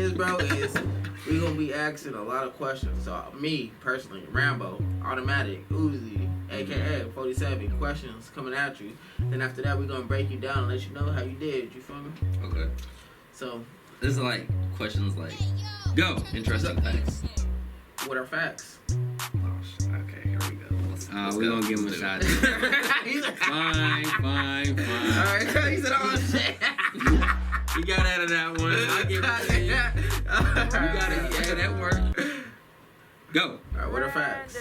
is, bro, is we gonna be asking a lot of questions. So me personally, Rambo, Automatic, Uzi, aka 47, questions coming at you. Then after that, we're gonna break you down and let you know how you did. You feel me? Okay. So this is like questions like, go, interesting facts. What are facts? Okay, here we go. We're gonna give him a shot. Fine. Alright, he said, oh shit. You got out of that one. I'll give it to you. You got it. Yeah, that worked. Go. Alright, what are facts?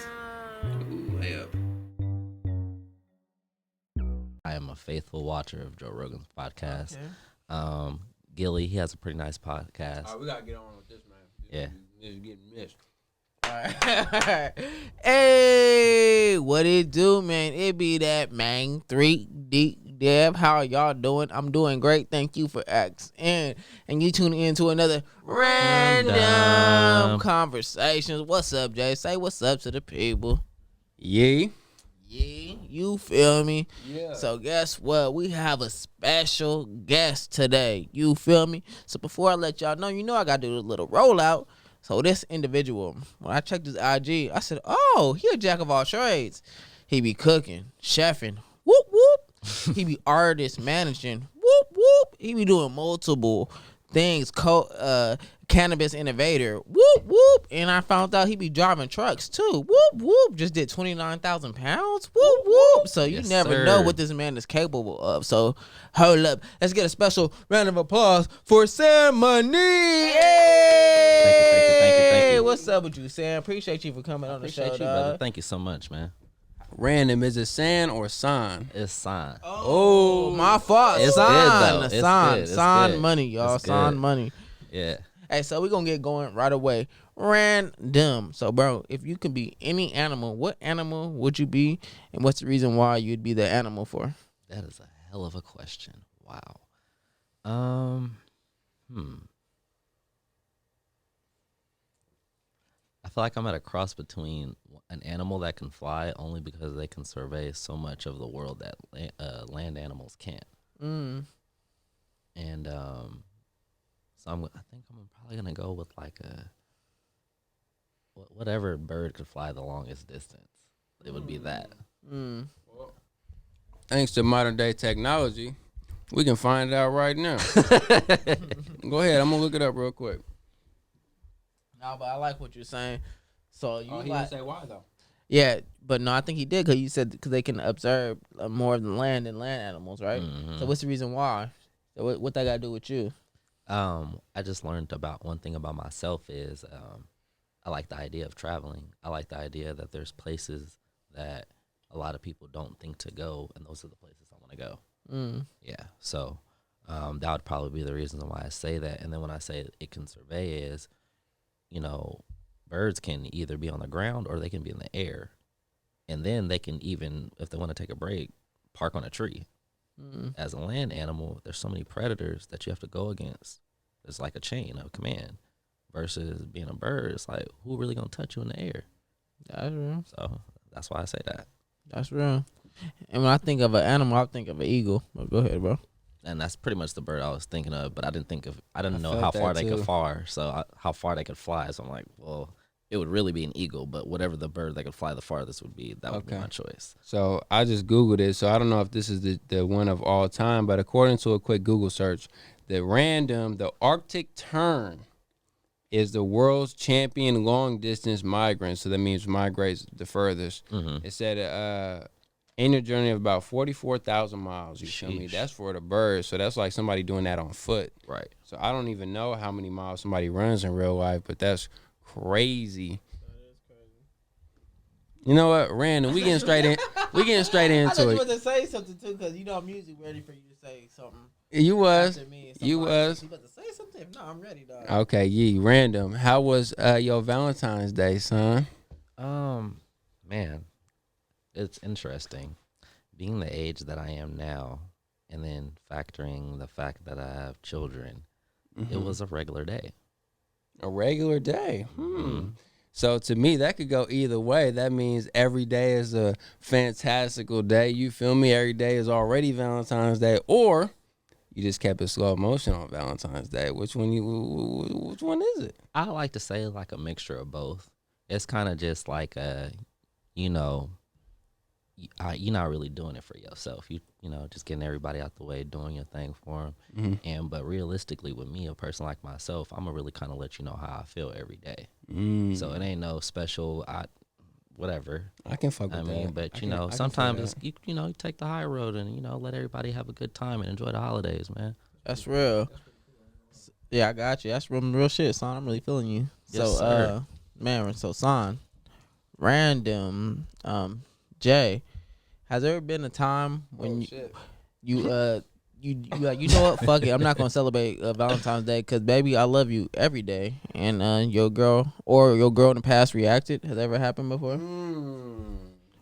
Ooh, way up. I am a faithful watcher of Joe Rogan's podcast. Okay. Gilly, he has a pretty nice podcast. All right, we gotta get on with this, man. Yeah. This is getting missed. Alright. Hey, what it do, man? It be that man 3D Dev. How are y'all doing? I'm doing great. Thank you for asking. And you tune in to another random conversations. What's up, Jay? Say what's up to the people. Yeah. Yeah, you feel me? Yeah. So guess what? We have a special guest today. You feel me? So before I let y'all know, I gotta do a little rollout. So this individual, when I checked his IG, I said, oh, he a jack of all trades. He be cooking, chefing, whoop, whoop. He be artist managing, whoop, whoop. He be doing multiple things, cannabis innovator, whoop, whoop. And I found out he be driving trucks too, whoop, whoop. Just did 29,000 pounds, whoop, whoop. So you never know what this man is capable of. So hold up. Let's get a special round of applause for Sam Money. Thank you. What's up with you, Sam? Appreciate you for coming on the show, Appreciate you, dog. brother. Thank you so much, man. Random, is it San or San? It's Sign. Oh, my fault. It's good, though. It's good. It's Sign good. Money, y'all. It's Sign good. Money. Yeah. Hey, so we're going to get going right away. Random. So, bro, if you could be any animal, what animal would you be? And what's the reason why you'd be the animal for? That is a hell of a question. Wow. I feel like I'm at a cross between an animal that can fly only because they can survey so much of the world that land animals can't. Mm. And so I think I'm probably gonna go with like whatever bird could fly the longest distance. It would be that. Mm. Thanks to modern day technology, we can find out right now. Go ahead. I'm gonna look it up real quick. No, but I like what you're saying. So you He like, didn't say why though. yeah, but no, I think he did because you said because they can observe more of the land than land animals, right? Mhm. So what's the reason why? So what that got to do with you? I just learned about one thing about myself is I like the idea of traveling. I like the idea that there's places that a lot of people don't think to go, and those are the places I want to go. Mm. Yeah, so that would probably be the reason why I say that. And then when I say it can survey is, birds can either be on the ground or they can be in the air. And then they can even, if they want to take a break, park on a tree. Mm. As a land animal, there's so many predators that you have to go against. It's like a chain of command. Versus being a bird, it's like, who really going to touch you in the air? That's real. So that's why I say that. That's real. And when I think of an animal, I think of an eagle. But go ahead, bro. And that's pretty much the bird I was thinking of, but I didn't know felt how that far they too. could fly. So how far they could fly. So I'm like, well, it would really be an eagle, but whatever the bird that could fly the farthest would be, that would be Okay. my choice. So I just Googled it. So I don't know if this is the one of all time, but according to a quick Google search, the Arctic tern is the world's champion long distance migrant. So that means migrates the furthest. Mm-hmm. It said annual journey of about 44,000 miles. You feel me? Sheesh. That's for the birds. So that's like somebody doing that on foot. Right. So I don't even know how many miles somebody runs in real life, but that's crazy. You know what? Random. We getting straight in. We getting straight I thought into you it. was to say something too, because I'm usually ready for you to say something. You was. After me. You was. You about to say something? If not, I'm ready, dog. Okay, Yee. Random. How was your Valentine's Day, son? Man, it's interesting. Being the age that I am now, and then factoring the fact that I have children, it was a regular day. A regular day. So to me, that could go either way. That means every day is a fantastical day. You feel me? Every day is already Valentine's Day. Or you just kept it slow motion on Valentine's Day. Which one is it? I like to say like a mixture of both. It's kind of just like you know, you're not really doing it for yourself. You know, just getting everybody out the way, doing your thing for them. But realistically, with me, a person like myself, I'm gonna really kind of let you know how I feel every day. So it ain't no special, whatever. I can fuck with that. I mean, but you know, sometimes it's, you know, you take the high road and, you know, let everybody have a good time and enjoy the holidays, man. That's real. Yeah, I got you. That's real shit, son. I'm really feeling you. Yes, So, sir. man, so son, random, Jay, has there ever been a time when you know what? Fuck it. I'm not gonna celebrate Valentine's Day because baby, I love you every day. And your girl in the past reacted. Has that ever happened before?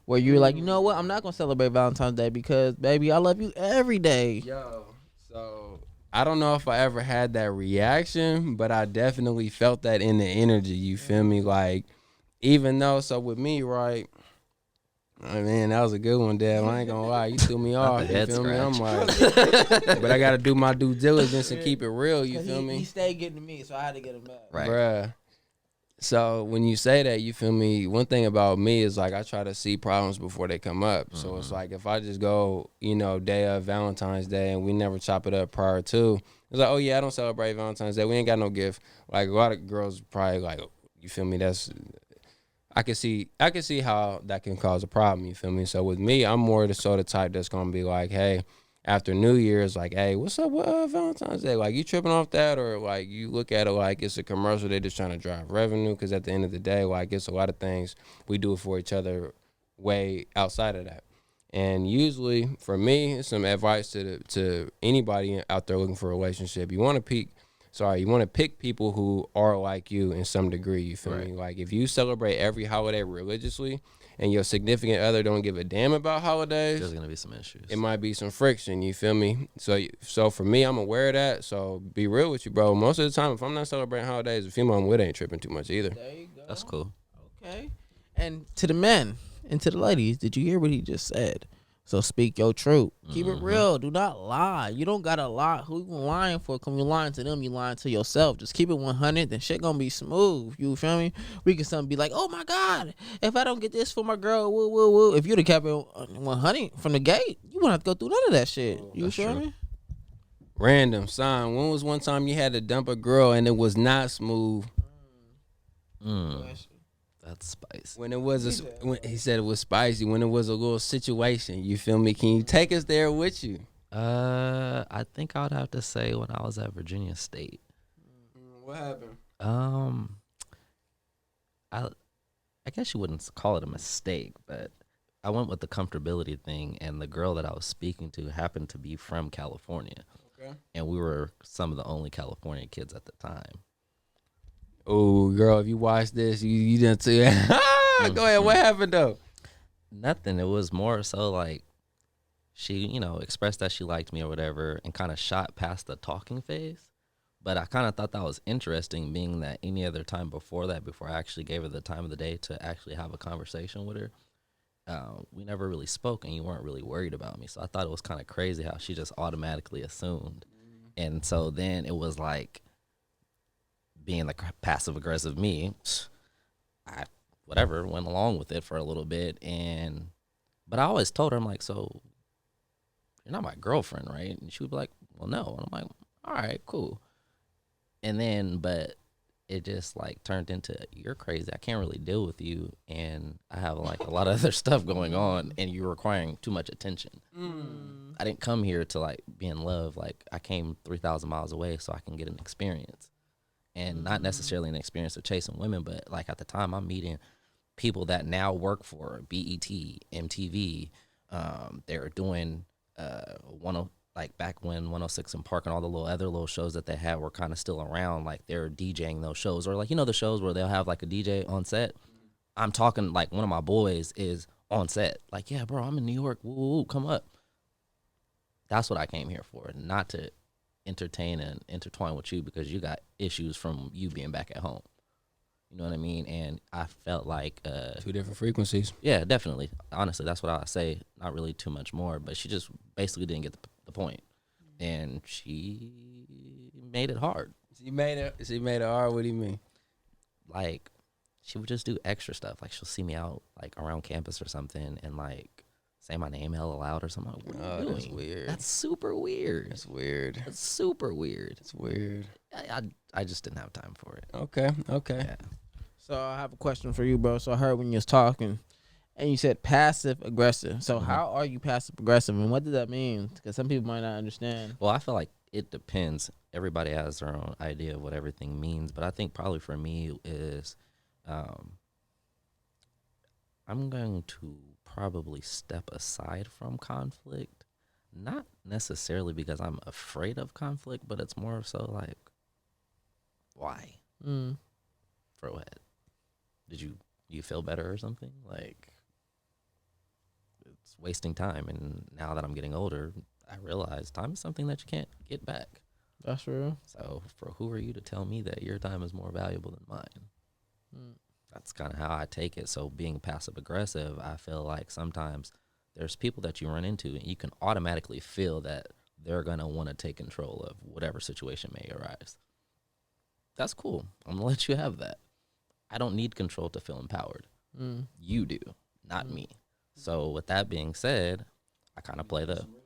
Where you're like, you know what? I'm not gonna celebrate Valentine's Day because baby, I love you every day. Yo, so I don't know if I ever had that reaction, but I definitely felt that in the energy. You feel me? Like, even though, so with me, right? I mean, that was a good one, Dad. I ain't gonna lie, you threw me off. You feel me? I'm like, but I gotta do my due diligence and keep it real. You feel me? He stayed getting to me, so I had to get him back. Right. Bruh. So when you say that, you feel me? One thing about me is like I try to see problems before they come up. So it's like if I just go, you know, day of Valentine's Day and we never chop it up prior to, it's like, oh yeah, I don't celebrate Valentine's Day. We ain't got no gift. Like a lot of girls probably like, you feel me? I can see how that can cause a problem. You feel me? So with me, I'm more the sort of type that's gonna be like, hey, after New Year's, like, hey, what's up with Valentine's Day? Like, you tripping off that? Or, like, you look at it like it's a commercial. They're just trying to drive revenue because at the end of the day, like, it's a lot of things we do it for each other way outside of that. And usually, for me, some advice to anybody out there looking for a relationship, you want to pick people who are like you in some degree, you feel me? Like, if you celebrate every holiday religiously, and your significant other don't give a damn about holidays, There's gonna be some issues. it might be some friction, you feel me? So for me, I'm aware of that. So be real with you, bro. Most of the time, if I'm not celebrating holidays, the female I'm with ain't tripping too much either. There you go. That's cool. Okay. And to the men and to the ladies, did you hear what he just said? So speak your truth. Keep it real. Do not lie. You don't gotta lie. Who you lying for? Come you lying to them, you lying to yourself. Just keep it 100, then shit gonna be smooth. You feel me? We can something be like, oh my God, if I don't get this for my girl, woo woo woo. If you'd have kept it 100 from the gate, you wouldn't have to go through none of that shit. You That's feel true. me? Random sign. When was one time you had to dump a girl and it was not smooth? That's spicy. When it was when he said it was spicy. When it was a little situation, you feel me? Can you take us there with you? I think I would have to say when I was at Virginia State. What happened? I guess you wouldn't call it a mistake, but I went with the comfortability thing, and the girl that I was speaking to happened to be from California. Okay. And we were some of the only California kids at the time. Oh, girl, if you watch this, you didn't see it. Go ahead. What happened though? Nothing. It was more so like she, you know, expressed that she liked me or whatever and kind of shot past the talking phase. But I kind of thought that was interesting, being that any other time before that, before I actually gave her the time of the day to actually have a conversation with her, we never really spoke and you weren't really worried about me. So I thought it was kind of crazy how she just automatically assumed. And so then it was like, being the passive aggressive me, I went along with it for a little bit, but I always told her, I'm like, so you're not my girlfriend, right? And she would be like, well, no. And I'm like, all right, cool. And then, but it just like turned into, you're crazy. I can't really deal with you, and I have like a lot of other stuff going on, and you're requiring too much attention. I didn't come here to like be in love. Like I came 3,000 miles away so I can get an experience. And not necessarily an experience of chasing women, but like at the time I'm meeting people that now work for BET, MTV. They're doing like back when 106 and Park and all the other little shows that they had were kind of still around. Like they're DJing those shows, or like, you know, the shows where they'll have like a DJ on set. I'm talking like one of my boys is on set. Like, yeah, bro, I'm in New York. Woo, come up. That's what I came here for, not to entertain and intertwine with you because you got issues from you being back at home. You know what I mean? And I felt like Two different frequencies. yeah, definitely. Honestly, that's what I say. Not really too much more, but she just basically didn't get the point. and she made it hard. She made it hard. What do you mean? Like, she would just do extra stuff. Like, she'll see me out, like, around campus or something and, like, say my name hella loud or something. Like, what are you doing? That's weird. That's super weird. That's weird. That's super weird. It's weird. I just didn't have time for it. Okay. Yeah. So I have a question for you, bro. So I heard when you was talking, and you said passive aggressive. So how are you passive aggressive, and what does that mean? Because some people might not understand. Well, I feel like it depends. Everybody has their own idea of what everything means, but I think probably for me is, I'm going to probably step aside from conflict, not necessarily because I'm afraid of conflict, but it's more so like, why? Mm. For what? Did you feel better or something? Like, it's wasting time. And now that I'm getting older, I realize time is something that you can't get back. That's real. So for who are you to tell me that your time is more valuable than mine? Mm. That's kind of how I take it. So being passive aggressive, I feel like sometimes there's people that you run into and you can automatically feel that they're going to want to take control of whatever situation may arise. That's cool. I'm going to let you have that. I don't need control to feel empowered. Mm. You do, not me. So with that being said, I kind of play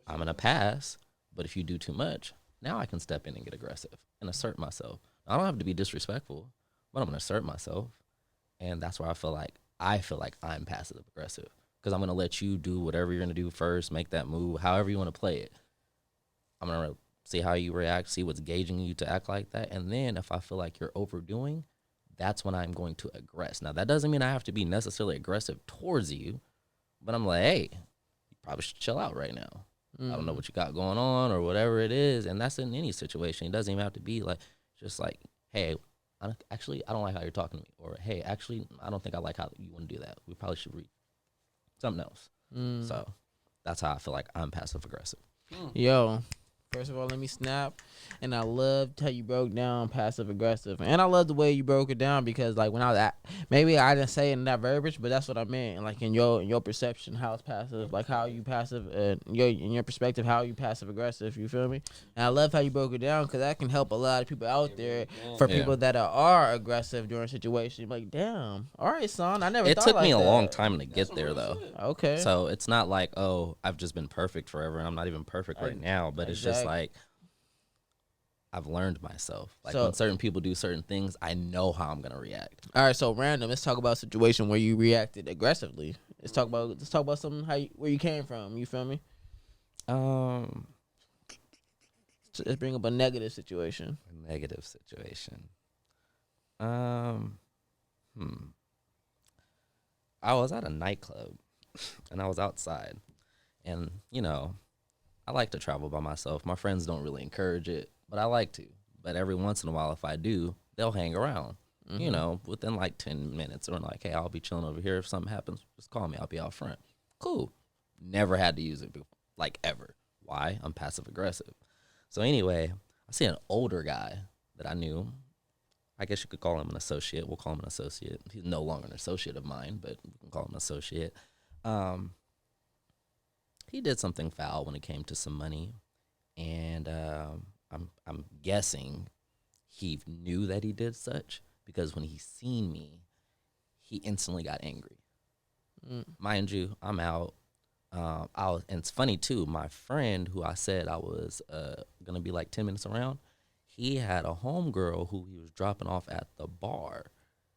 I'm going to pass, but if you do too much, now I can step in and get aggressive and assert myself. I don't have to be disrespectful, but I'm going to assert myself. And that's where I feel like I'm passive aggressive, because I'm going to let you do whatever you're going to do first, make that move, however you want to play it. I'm going to see how you react, see what's gauging you to act like that. And then if I feel like you're overdoing, that's when I'm going to aggress. Now, that doesn't mean I have to be necessarily aggressive towards you, but I'm like, hey, you probably should chill out right now. I don't know what you got going on or whatever it is. And that's in any situation. It doesn't even have to be like, just like, hey, I don't like how you're talking to me. Or, hey, actually, I don't think I like how you want to do that. We probably should read something else. So that's how I feel like I'm passive aggressive. Yo, first of all, let me snap. And I loved how you broke down passive aggressive. And I love the way you broke it down, because like when I was maybe I didn't say it in that verbiage, but that's what I meant. Like in your perception, how it's passive, like how you passive, in your perspective, how you passive aggressive. You feel me? And I love how you broke it down, because that can help a lot of people out there. For people that are aggressive during a situation, like, damn, all right, son, I never. It thought took like me a that. long time to get there, though. Okay. So it's not like, oh, I've just been perfect forever. I'm not even perfect right now. But it's just like, I've learned myself. Like, when certain people do certain things, I know how I'm gonna react. All right, so random. Let's talk about a situation where you reacted aggressively. Let's talk about something where you came from. You feel me? Let's bring up a negative situation. I was at a nightclub and I was outside, and I like to travel by myself. My friends don't really encourage it, but I like to. But every once in a while, if I do, they'll hang around. Within like 10 minutes, or like, hey, I'll be chilling over here. If something happens, just call me. I'll be out front. Cool. Never had to use it before, like ever. Why? I'm passive aggressive. So anyway, I see an older guy that I knew. I guess you could call him an associate. We'll call him an associate. He's no longer an associate of mine, but we can call him an associate. He did something foul when it came to some money, and I'm guessing he knew that he did such, because when he seen me, he instantly got angry. Mind you, I'm out. And it's funny too. My friend, who I said I was gonna be like 10 minutes around, he had a homegirl who he was dropping off at the bar.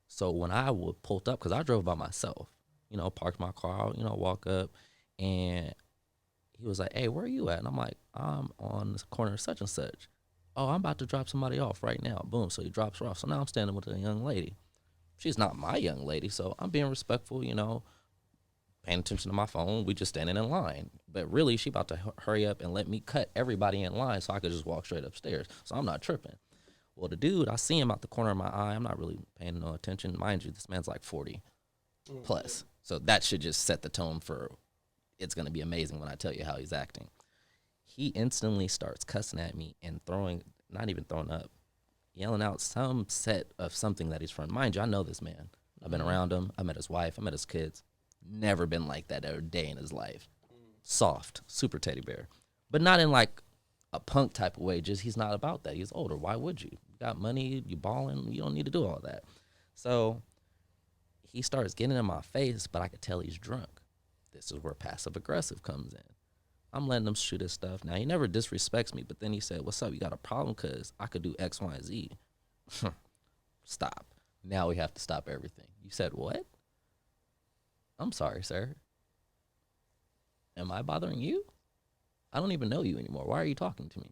So when I pulled up, because I drove by myself, parked my car out, walk up, and he was like, hey, where are you at? And I'm like, I'm on the corner of such and such. Oh, I'm about to drop somebody off right now. Boom. So he drops her off. So now I'm standing with a young lady. She's not my young lady, so I'm being respectful, paying attention to my phone. We just standing in line. But really, she about to hurry up and let me cut everybody in line so I could just walk straight upstairs. So I'm not tripping. Well, the dude, I see him out the corner of my eye. I'm not really paying no attention. Mind you, this man's like 40 plus. So that should just set the tone for it's going to be amazing when I tell you how he's acting. He instantly starts cussing at me and not even throwing up, yelling out some set of something that he's from. Mind you, I know this man. I've been around him. I met his wife. I met his kids. Never been like that a day in his life. Soft, super teddy bear. But not in like a punk type of way. Just he's not about that. He's older. Why would you? You got money. You balling. You don't need to do all that. So he starts getting in my face, but I could tell he's drunk. This is where passive aggressive comes in. I'm letting him shoot his stuff. Now, he never disrespects me, but then he said, what's up? You got a problem? Because I could do X, Y, and Z. Stop. Now we have to stop everything. You said what? I'm sorry, sir. Am I bothering you? I don't even know you anymore. Why are you talking to me?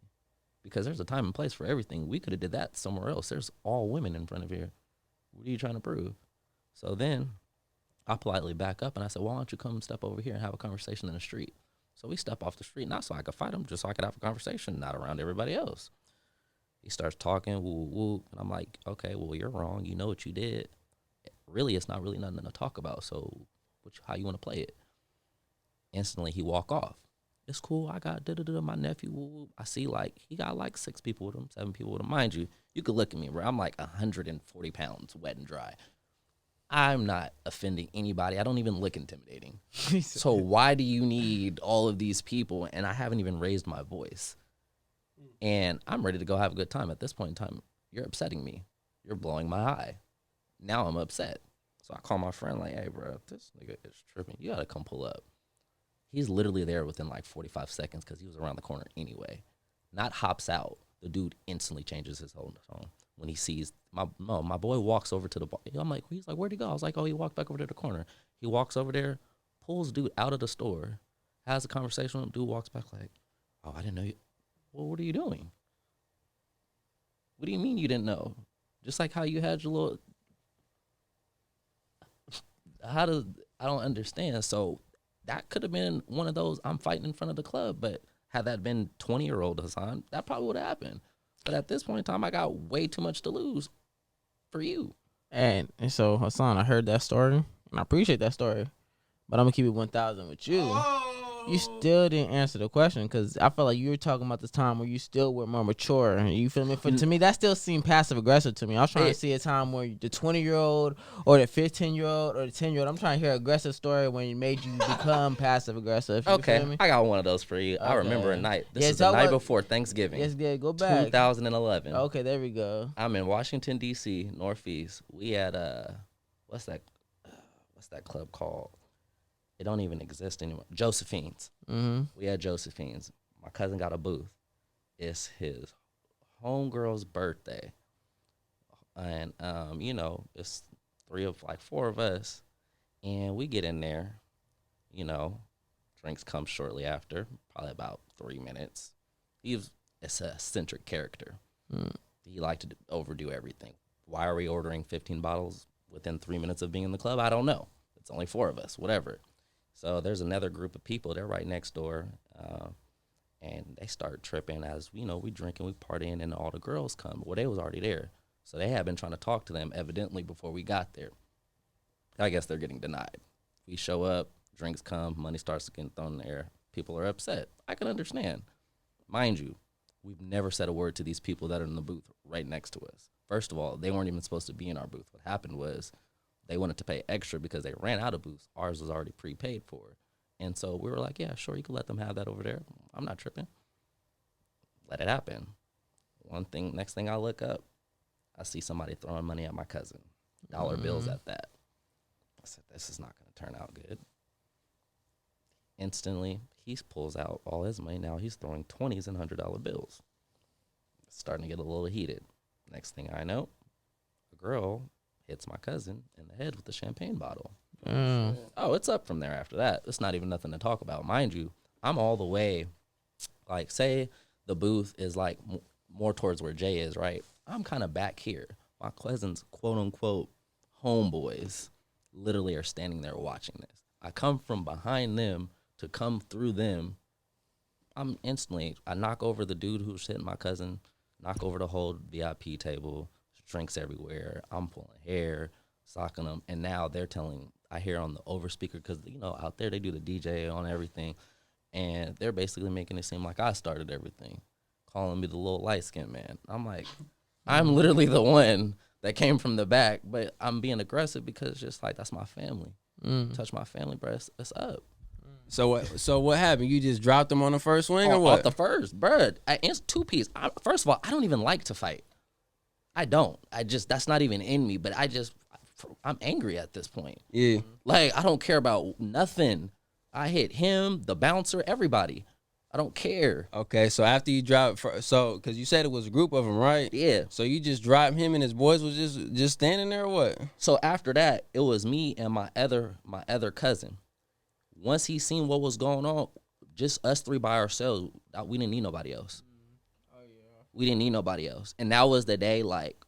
Because there's a time and place for everything. We could have did that somewhere else. There's all women in front of here. What are you trying to prove? So then I politely back up and I said, why don't you come step over here and have a conversation in the street? So we step off the street, not so I could fight him, just so I could have a conversation, not around everybody else. He starts talking, woo, woo, and I'm like, okay, well, you're wrong. You know what you did. Really, it's not really nothing to talk about, so how you want to play it? Instantly, he walk off. It's cool. I got my nephew. Woo, woo. I see, he got 6 people with him, 7 people with him. Mind you, you could look at me, bro. I'm 140 pounds, wet and dry. I'm not offending anybody. I don't even look intimidating. So why do you need all of these people? And I haven't even raised my voice. And I'm ready to go have a good time. At this point in time, you're upsetting me. You're blowing my high. Now I'm upset. So I call my friend hey, bro, this nigga is tripping. You got to come pull up. He's literally there within 45 seconds because he was around the corner anyway. Not hops out. The dude instantly changes his whole tone. When he sees my boy walks over to the bar. He's like, where'd he go? I was like, oh, he walked back over to the corner. He walks over there, pulls dude out of the store, has a conversation with him. Dude walks back oh, I didn't know you. Well, what are you doing? What do you mean you didn't know? Just like how you had your little. I don't understand. So that could have been one of those I'm fighting in front of the club, but had that been 20-year-old Hassan, that probably would have happened. But at this point in time, I got way too much to lose for you. And so, Hassan, I heard that story, and I appreciate that story. But I'm going to keep it 1,000 with you. You still didn't answer the question because I felt like you were talking about this time where you still were more mature. You feel me? To me, that still seemed passive-aggressive to me. I was trying to see a time where the 20-year-old or the 15-year-old or the 10-year-old, I'm trying to hear an aggressive story when it made you become passive-aggressive. Okay, I got one of those for you. Okay. I remember a night. This is the night before Thanksgiving. Yes, yeah, go back. 2011. Okay, there we go. I'm in Washington, D.C., Northeast. We had, what's that club called? It don't even exist anymore. Josephine's. Mm-hmm. We had Josephine's. My cousin got a booth. It's his homegirl's birthday. And, it's 4 of us. And we get in there, drinks come shortly after, probably about 3 minutes. It's an eccentric character. Mm. He liked to overdo everything. Why are we ordering 15 bottles within 3 minutes of being in the club? I don't know. It's only 4 of us, whatever. So there's another group of people. They're right next door, and they start tripping as, we drinking, we partying, and all the girls come. Well, they was already there. So they had been trying to talk to them, evidently, before we got there. I guess they're getting denied. We show up, drinks come, money starts getting thrown in the air. People are upset. I can understand. Mind you, we've never said a word to these people that are in the booth right next to us. First of all, they weren't even supposed to be in our booth. What happened was, they wanted to pay extra because they ran out of booths. Ours was already prepaid for. And so we were like, yeah, sure, you can let them have that over there. I'm not tripping. Let it happen. Next thing I look up, I see somebody throwing money at my cousin. Dollar bills at that. I said, this is not going to turn out good. Instantly, he pulls out all his money. Now he's throwing 20s and $100 bills. It's starting to get a little heated. Next thing I know, a girl hits my cousin in the head with a champagne bottle. Oh, it's up from there after that. It's not even nothing to talk about. Mind you, I'm all the way, say the booth is more towards where Jay is, right? I'm kind of back here. My cousin's quote-unquote homeboys literally are standing there watching this. I come from behind them to come through them. I knock over the dude who's hitting my cousin, knock over the whole VIP table, drinks everywhere. I'm pulling hair, socking them, and now I hear on the overspeaker, because, out there they do the DJ on everything, and they're basically making it seem like I started everything, calling me the little light-skinned man. I'm like, I'm literally the one that came from the back, but I'm being aggressive because it's just that's my family. Touch my family, bro, it's up. So what happened? You just dropped him on the first swing or Off what? the first, bruh. It's 2-piece. First of all, I don't even like to fight. I don't. That's not even in me. But I'm angry at this point. Yeah. Like, I don't care about nothing. I hit him, the bouncer, everybody. I don't care. Okay, so after you dropped, because you said it was a group of them, right? Yeah. So you just dropped him and his boys was just standing there or what? So after that, it was me and my other cousin. Once he seen what was going on, just us three by ourselves, we didn't need nobody else. We didn't need nobody else. And that was the day, like,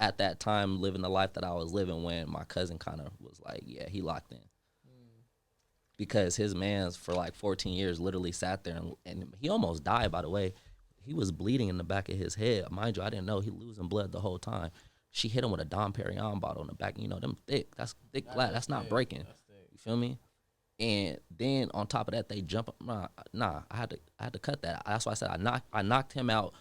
at that time, living the life that I was living when my cousin kind of was like, yeah, he locked in. Because his man's for like 14 years literally sat there and he almost died, by the way. He was bleeding in the back of his head. Mind you, I didn't know he losing blood the whole time. She hit him with a Dom Perignon bottle in the back. You know, them thick. That's thick glass. That's not breaking. You feel me? And then on top of that, they jump. Nah, I had to cut that. That's why I said I knocked him out,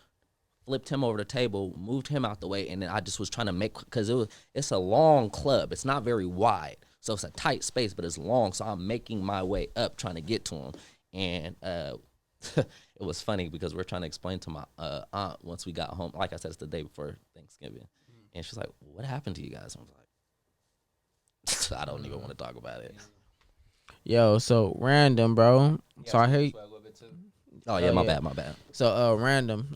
flipped him over the table, moved him out the way, and then I just was trying to make, because it's a long club. It's not very wide. So it's a tight space, but it's long. So I'm making my way up trying to get to him. And it was funny because we're trying to explain to my aunt once we got home. Like I said, it's the day before Thanksgiving. And she's like, what happened to you guys? I was like, I don't even want to talk about it. Yo, so random, bro. So I hear you. Oh, yeah, my bad. So random.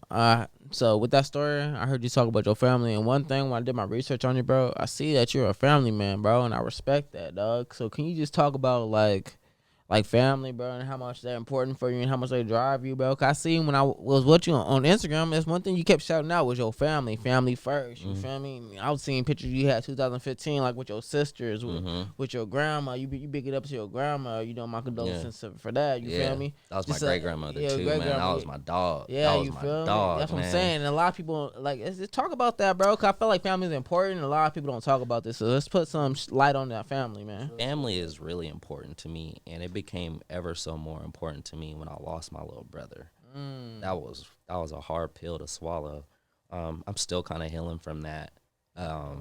So with that story, I heard you talk about your family, and one thing when I did my research on you, bro, I see that you're a family man, bro, and I respect that, dog. So can you just talk about like family, bro, and how much they're important for you and how much they drive you, bro? 'Cause I seen when I was watching you on Instagram, that's one thing you kept shouting out was your family first. You feel me? I was seeing pictures you had 2015, like with your sisters, with your grandma. You big it up to your grandma. You know, my condolences for that. You feel me? That was my Just, great grandmother too, man. That was my dog. Yeah, that was you my feel dog, me? That's what man. I'm saying. And a lot of people let's talk about that, bro. 'Cause I feel like family is important. And a lot of people don't talk about this. So let's put some light on that family, man. Family is really important to me, and it became ever so more important to me when I lost my little brother. That was a hard pill to swallow. I'm still kind of healing from that. I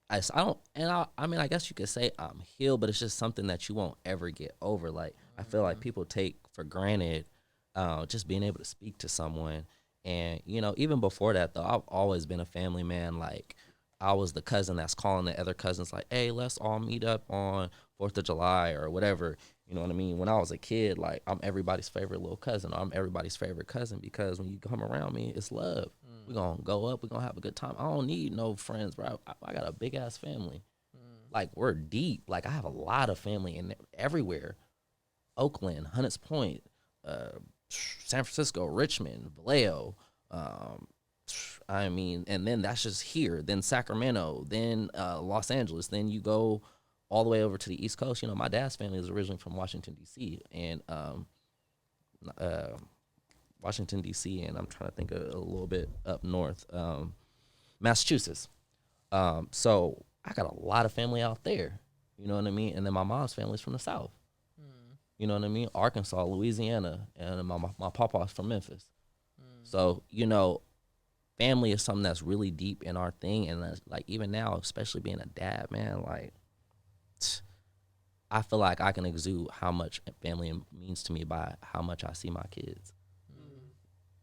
mean, I guess you could say I'm healed, but it's just something that you won't ever get over. Like, I feel like people take for granted just being able to speak to someone. And, you know, even before that, though, I've always been a family man. Like, I was the cousin that's calling the other cousins like, hey, let's all meet up on 4th of July or whatever. You know what I mean? When I was a kid, like, I'm everybody's favorite little cousin. I'm everybody's favorite cousin because when you come around me, it's love. We're going to go up. We're going to have a good time. I don't need no friends, bro. I got a big-ass family. Like, we're deep. Like, I have a lot of family in everywhere. Oakland, Hunters Point, San Francisco, Richmond, Vallejo. I mean, and then that's just here. Then Sacramento, then Los Angeles. Then you go all the way over to the East Coast. You know, my dad's family is originally from Washington, D.C. and Washington, D.C., and I'm trying to think a little bit up north, Massachusetts. So I got a lot of family out there. You know what I mean? And then my mom's family's from the South. You know what I mean? Arkansas, Louisiana, and my papa's from Memphis. So, you know, family is something that's really deep in our thing. And that's, like, even now, especially being a dad, man, like, I feel like I can exude how much family means to me by how much I see my kids,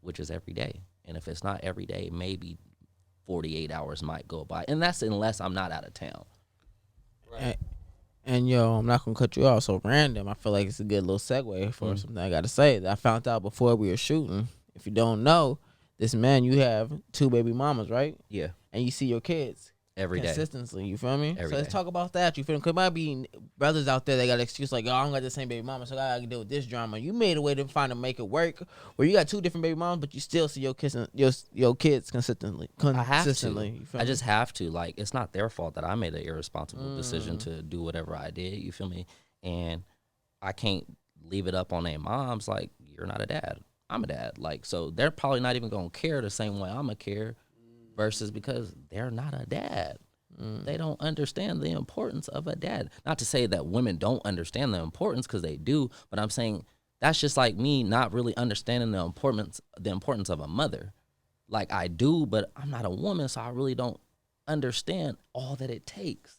which is every day. And if it's not every day, maybe 48 hours might go by. And that's unless I'm not out of town. Right. And yo, I'm not gonna cut you off so random. I feel like it's a good little segue for something I gotta say that I found out before we were shooting. If you don't know, this man, you have 2 baby mamas, right? Yeah. And you see your kids Every day. consistently. You feel me? Every so let's day. talk about that. You feel me? Cause might be brothers out there that got an excuse like, oh, I don't got the same baby mama, so I gotta deal with this drama. You made a way to find to make it work, where you got 2 different baby mamas, but you still see your kids consistently. I have to. You feel I me? just have to. Like, it's not their fault that I made an irresponsible decision to do whatever I did. You feel me? And I can't leave it up on their moms. Like, you're not a dad. I'm a dad. Like, so they're probably not even gonna care the same way I'm gonna care, versus because they're not a dad. They don't understand the importance of a dad. Not to say that women don't understand the importance, because they do, but I'm saying that's just like me not really understanding the importance of a mother. Like, I do, but I'm not a woman, so I really don't understand all that it takes.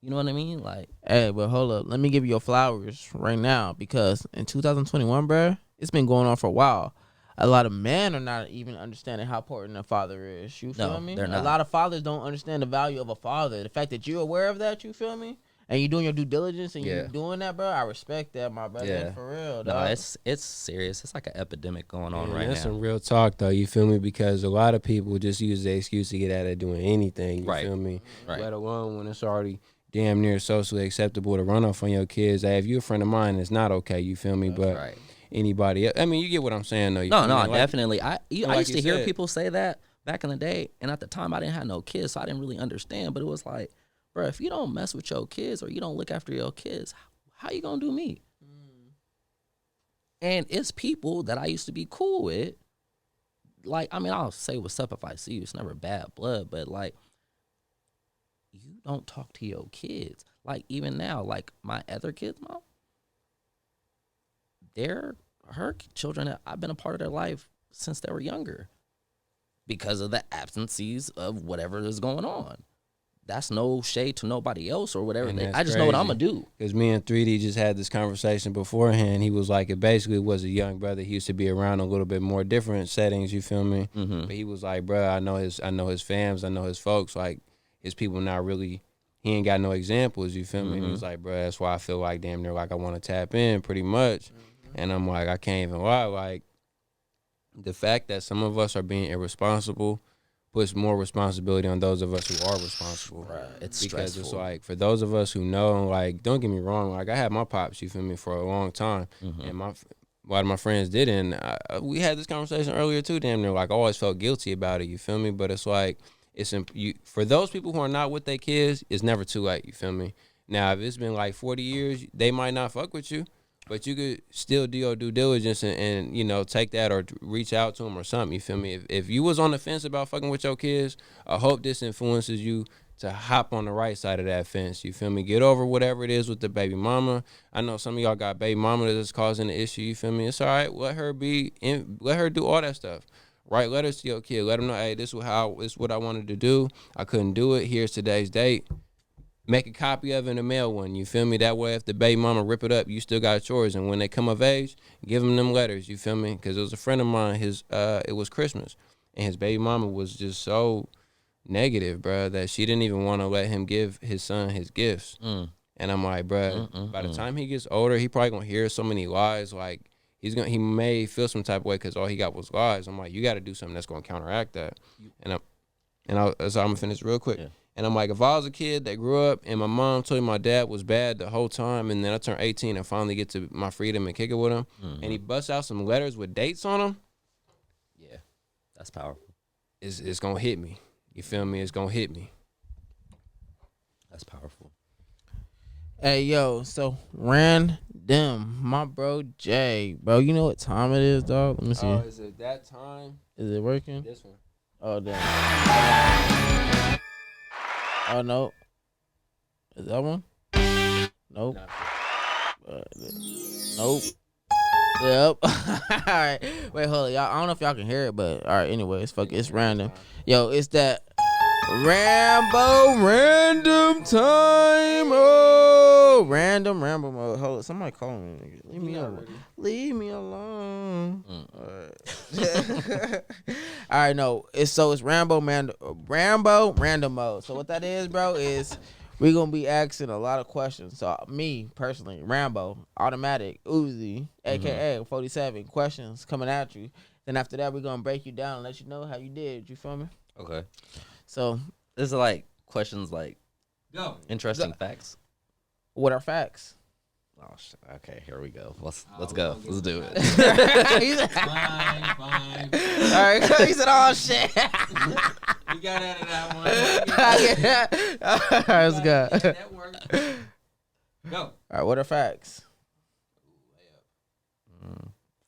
You know what I mean? Like, Hey, but hold up. Let me give you your flowers right now because in 2021, bruh, it's been going on for a while. A lot of men are not even understanding how important a father is. You feel No, me? they're A not. lot of fathers don't understand the value of a father. The fact that you're aware of that, you feel me? And you're doing your due diligence and Yeah. you're doing that, bro. I respect that, my brother. Yeah. For real, no, dog. it's serious. It's like an epidemic going on And right that's now. some real talk, though. You feel me? Because a lot of people just use the excuse to get out of doing anything. You Right. feel me? Right. Let alone when it's already damn near socially acceptable to run off on your kids. Hey, if you're a friend of mine, it's not okay. You feel me? But Right. anybody, I mean, you get what I'm saying, though. You No, feel no, me? Like, definitely. I like used you to hear said. people say that back in the day, and at the time I didn't have no kids, so I didn't really understand. But it was like, bro, if you don't mess with your kids or you don't look after your kids, how you gonna do me? And it's people that I used to be cool with. Like, I mean, I'll say what's up if I see you. It's never bad blood, but like, you don't talk to your kids. Like, even now, like my other kids, mom, her children, I've been a part of their life since they were younger because of the absences of whatever is going on. That's no shade to nobody else or whatever. And that's I just know what I'm crazy. gonna do. Because me and 3D just had this conversation beforehand. He was like, it basically was a young brother. He used to be around a little bit more different settings. You feel me? Mm-hmm. But he was like, bro, I know his fams, I know his folks. Like his people not really. He ain't got no examples. You feel me? And he was like, bro, that's why I feel like damn near like I want to tap in pretty much. And I'm like, I can't even lie. Like the fact that some of us are being irresponsible puts more responsibility on those of us who are responsible. Right. It's Because stressful. it's like for those of us who know, like, don't get me wrong, like I had my pops, you feel me, for a long time, Mm-hmm. and a lot of my friends didn't. We had this conversation earlier too, damn near. Like I always felt guilty about it, you feel me? But it's like for those people who are not with their kids, it's never too late, you feel me? Now if it's been like 40 years, they might not fuck with you. But you could still do your due diligence and you know, take that or reach out to them or something, you feel me? If you was on the fence about fucking with your kids, I hope this influences you to hop on the right side of that fence, you feel me? Get over whatever it is with the baby mama. I know some of y'all got baby mama that's causing the issue, you feel me? It's all right. Let her do all that stuff. Write letters to your kid. Let them know, hey, this is what I wanted to do. I couldn't do it. Here's today's date. Make a copy of it and mail one. You feel me? That way, if the baby mama rip it up, you still got yours. And when they come of age, give them letters. You feel me? Because it was a friend of mine. It was Christmas, and his baby mama was just so negative, bro, that she didn't even want to let him give his son his gifts. And I'm like, bro, by the time he gets older, he probably gonna hear so many lies. Like he may feel some type of way because all he got was lies. I'm like, you got to do something that's gonna counteract that. So I'm gonna finish real quick. Yeah. And I'm like, if I was a kid that grew up and my mom told me my dad was bad the whole time, and then I turned 18 and finally get to my freedom and kick it with him, and he busts out some letters with dates on them, Yeah, that's powerful. it's gonna hit me. You feel me? It's gonna hit me. That's powerful. Hey, yo, so random, my bro Jay, bro, you know what time it is, dog? Let me see. Oh, is it that time? Is it working? This one. Oh, damn. Oh, no. Is that one? Nope. Nope. Yep. All right. Wait, hold on. Y'all, I don't know if y'all can hear it, but all right. Anyways, fuck it. It's random. Yo, it's that random time. Oh, random mode. Hold on. Somebody calling me. Leave me alone. Leave me alone. All right. All right. No. It's Rambo random mode. So what that is, bro, is we're gonna be asking a lot of questions. So me personally, Rambo, automatic, Uzi, aka 47 questions coming at you. Then after that, we're gonna break you down and let you know how you did. You feel me? Okay. So This is like questions like Go. interesting facts. what are facts? Oh shit. Okay, here we go. Let's go. Let's do it. He said, Fine. all right. He said, "Oh shit." We got out of that one. All right, let's go. That worked. Go. All right, what are facts?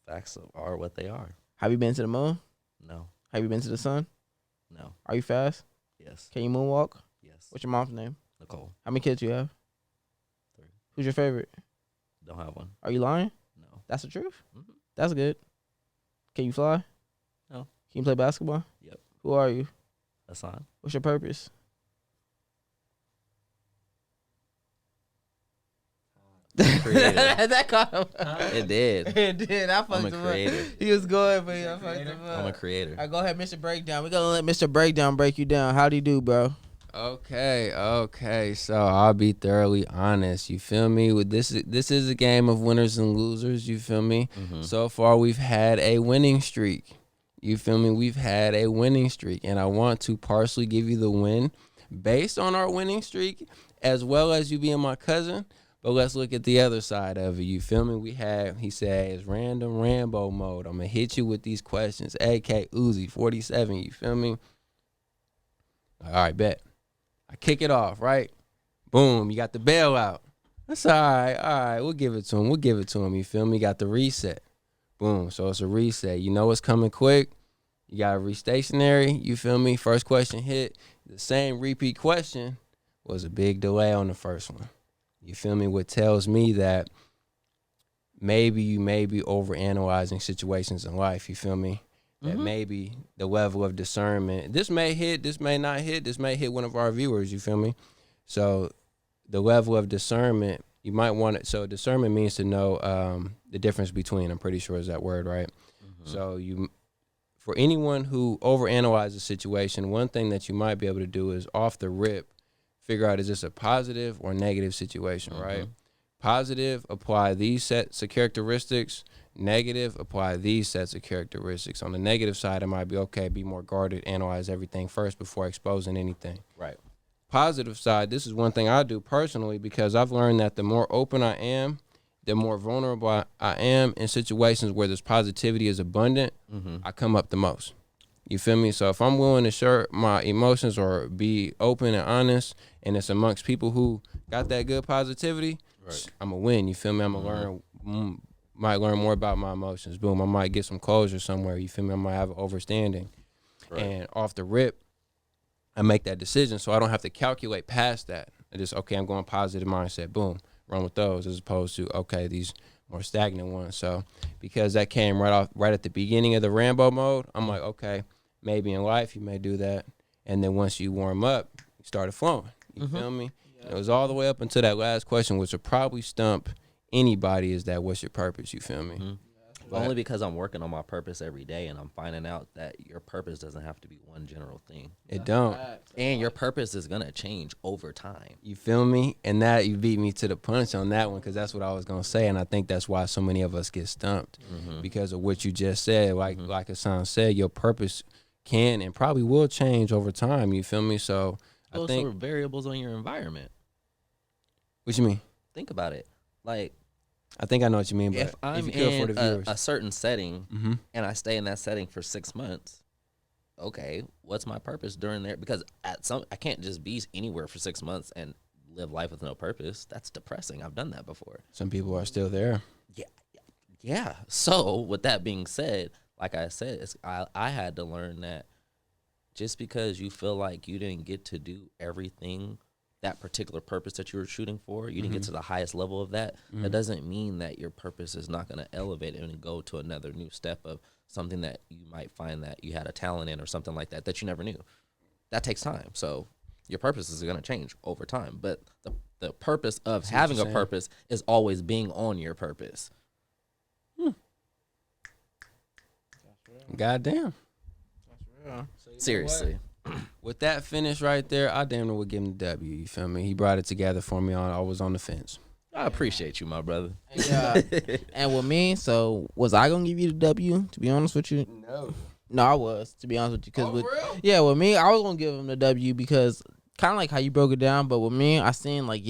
Facts are what they are. Have you been to the moon? No. Have you been to the sun? No. Are you fast? Yes. Can you moonwalk? Yes. What's your mom's name? Nicole. How many kids you have? 3. Who's your favorite? Don't have one. Are you lying? No. That's the truth? Mhm. That's good. Can you fly? No. Can you play basketball? Yep. Who are you? That's fine. What's your purpose? Creator. That caught him. It did. It did. I fucked I'm a him creator. up. He was going, but I fucked him up. I'm a creator. All right, go ahead, Mr. Breakdown. We're gonna let Mr. Breakdown break you down. How'd he do, bro? Okay. So I'll be thoroughly honest. You feel me? With this is a game of winners and losers. You feel me? So far, we've had a winning streak. You feel me? We've had a winning streak, and I want to partially give you the win based on our winning streak, as well as you being my cousin. But let's look at the other side of it. You feel me? He said, it's random Rambo mode. I'm going to hit you with these questions. AK Uzi 47. You feel me? All right, bet. I kick it off, right? Boom, you got the bailout. That's all right. We'll give it to him. You feel me? Got the reset. Boom, so it's a reset. You know it's coming quick. You got to re-stationary. You feel me? First question hit. The same repeat question was a big delay on the first one. You feel me? What tells me that maybe you may be overanalyzing situations in life. You feel me? That maybe the level of discernment, this may hit, this may not hit, this may hit one of our viewers. You feel me? So the level of discernment, you might want it. So discernment means to know the difference between. I'm pretty sure is that word, right? So for anyone who overanalyzes a situation, one thing that you might be able to do is off the rip, figure out, is this a positive or negative situation, right? Positive, apply these sets of characteristics. Negative, apply these sets of characteristics. On the negative side, it might be, okay, be more guarded, analyze everything first before exposing anything. Right. Positive side, this is one thing I do personally, because I've learned that the more open I am, the more vulnerable I am in situations where this positivity is abundant, I come up the most. You feel me? So if I'm willing to share my emotions or be open and honest, and it's amongst people who got that good positivity, I'm going to win. You feel me? I'm going to might learn more about my emotions. Boom, I might get some closure somewhere. You feel me? I might have an overstanding. And off the rip, I make that decision so I don't have to calculate past that. I just, okay, I'm going positive mindset. Boom, run with those, as opposed to, okay, these more stagnant ones. So because that came right at the beginning of the Rambo mode, I'm like, okay, maybe in life you may do that. And then once you warm up, you started flowing. You feel me? Yeah. It was all the way up until that last question, which would probably stump anybody, is that, what's your purpose? You feel me? Only because I'm working on my purpose every day, and I'm finding out that your purpose doesn't have to be one general thing. It don't. And your purpose is going to change over time. You feel me? And that, you beat me to the punch on that one, because that's what I was going to say. And I think that's why so many of us get stumped, because of what you just said. Like Hassan said, your purpose can and probably will change over time. You feel me? So Those I think. are variables on your environment. What you mean? Think about it. Like, I think I know what you mean, but if I'm if you could for in the viewers. a certain setting and I stay in that setting for 6 months, okay, what's my purpose during there? Because I can't just be anywhere for 6 months and live life with no purpose. That's depressing. I've done that before. Some people are still there. Yeah. So with that being said, like I said, I had to learn that just because you feel like you didn't get to do everything, that particular purpose that you were shooting for, you didn't get to the highest level of that, that doesn't mean that your purpose is not going to elevate and go to another new step of something that you might find that you had a talent in or something like that you never knew. That takes time. So your purpose is going to change over time. But the purpose of having a purpose is always being on your purpose. Goddamn. Seriously. With that finish right there, I damn near would give him the W. You feel me? He brought it together for me. I was on the fence. I appreciate you, my brother. And with me, so was I gonna give you the W? To be honest with you, no, I was. To be honest with you, because with me, I was gonna give him the W because kind of like how you broke it down. But with me, I seen like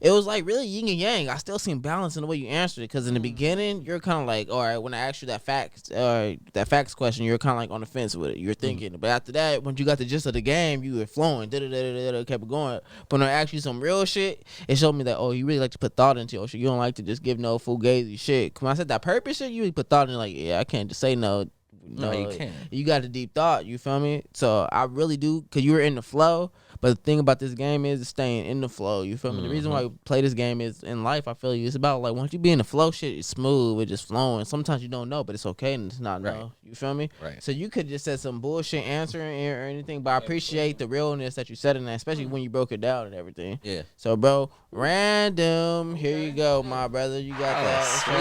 it was like really yin and yang. I still seen balance in the way you answered it, because in the beginning you're kind of like, all right, when I asked you that facts question, you're kind of like on the fence with it. You're thinking, but after that, when you got the gist of the game, you were flowing, kept it going. But when I asked you some real shit, it showed me that, oh, you really like to put thought into your shit. You don't like to just give no fugazi shit. When I said that purpose shit, you really put thought in, like, yeah, I can't just say no. No, you can't. You got the deep thought, you feel me? So I really do, because you were in the flow. But the thing about this game is staying in the flow. You feel me? The reason why we play this game is in life. I feel you. It's about like once you be in the flow, shit is smooth. It's just flowing. Sometimes you don't know, but it's okay and it's not Right. know. You feel me? Right. So you could just said some bullshit answer or anything, but I appreciate the realness that you said in that, especially when you broke it down and everything. Yeah. So, bro, random. Here you go, my brother. You got that. Sweet. You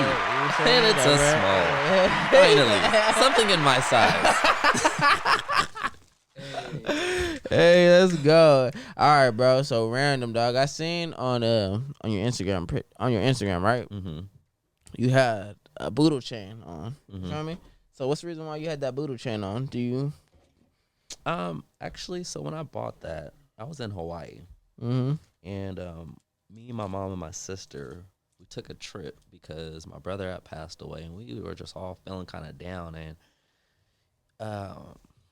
feel And me? it's That a small. Finally, something in my size. Hey, let's go. All right, bro. So random, dog. I seen on your Instagram, right? Mm-hmm. You had a boodle chain on. You Mhm. feel me? So what's the reason why you had that boodle chain on? Do you? Actually, so when I bought that, I was in Hawaii, Mm-hmm. and me, my mom, and my sister, we took a trip because my brother had passed away, and we were just all feeling kind of down. And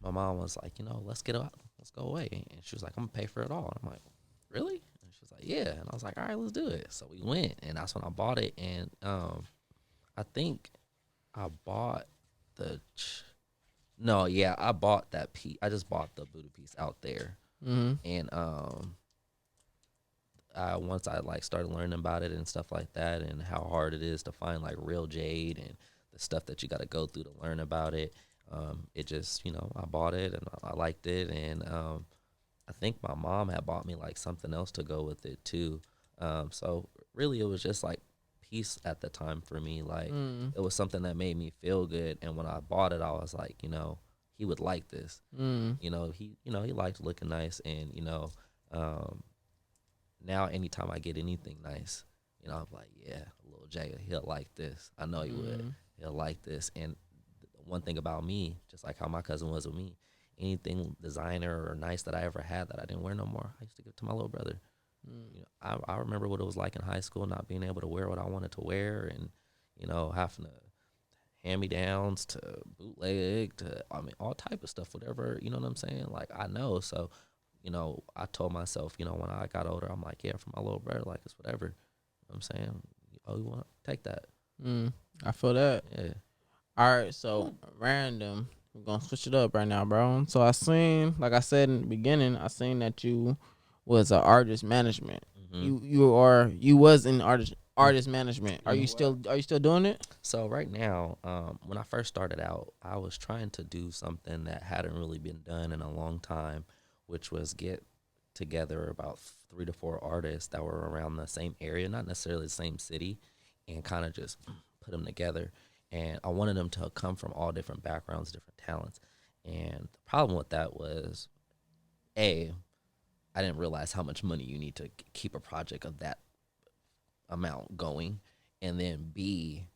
my mom was like, let's get out, let's go away. And she was like, I'm gonna pay for it all. And I'm like, really? And she was like, yeah. And I was like, all right, let's do it. So we went, and that's when I bought it. And I think I bought I bought that piece. I just bought the Buddha piece out there. Mm-hmm. And once I like started learning about it and stuff like that, and how hard it is to find like real jade and the stuff that you got to go through to learn about it, it just I bought it and I liked it, and I think my mom had bought me like something else to go with it too. So really, it was just like peace at the time for me. Like it was something that made me feel good, and when I bought it, I was like, he would like this. He liked looking nice, and now anytime I get anything nice, I'm like, yeah, little Jay, he'll like this. I know he would. He'll like this. And one thing about me, just like how my cousin was with me, anything designer or nice that I ever had that I didn't wear no more, I used to give it to my little brother. I remember what it was like in high school, not being able to wear what I wanted to wear, and having to hand-me-downs to bootleg to all type of stuff, whatever, you know what I'm saying? Like, I know. So I told myself, when I got older, I'm like, yeah, for my little brother, like, it's whatever. You know what I'm saying? Oh, you want to take that? I feel that. Yeah. All right, so random. We're gonna switch it up right now, bro. So I seen, like I said in the beginning, I seen that you was an artist management. You was in artist management. Are you still doing it? So right now, when I first started out, I was trying to do something that hadn't really been done in a long time, which was get together about 3 to 4 artists that were around the same area, not necessarily the same city, and kind of just put them together. And I wanted them to come from all different backgrounds, different talents. And the problem with that was, I didn't realize how much money you need to keep a project of that amount going. And then B,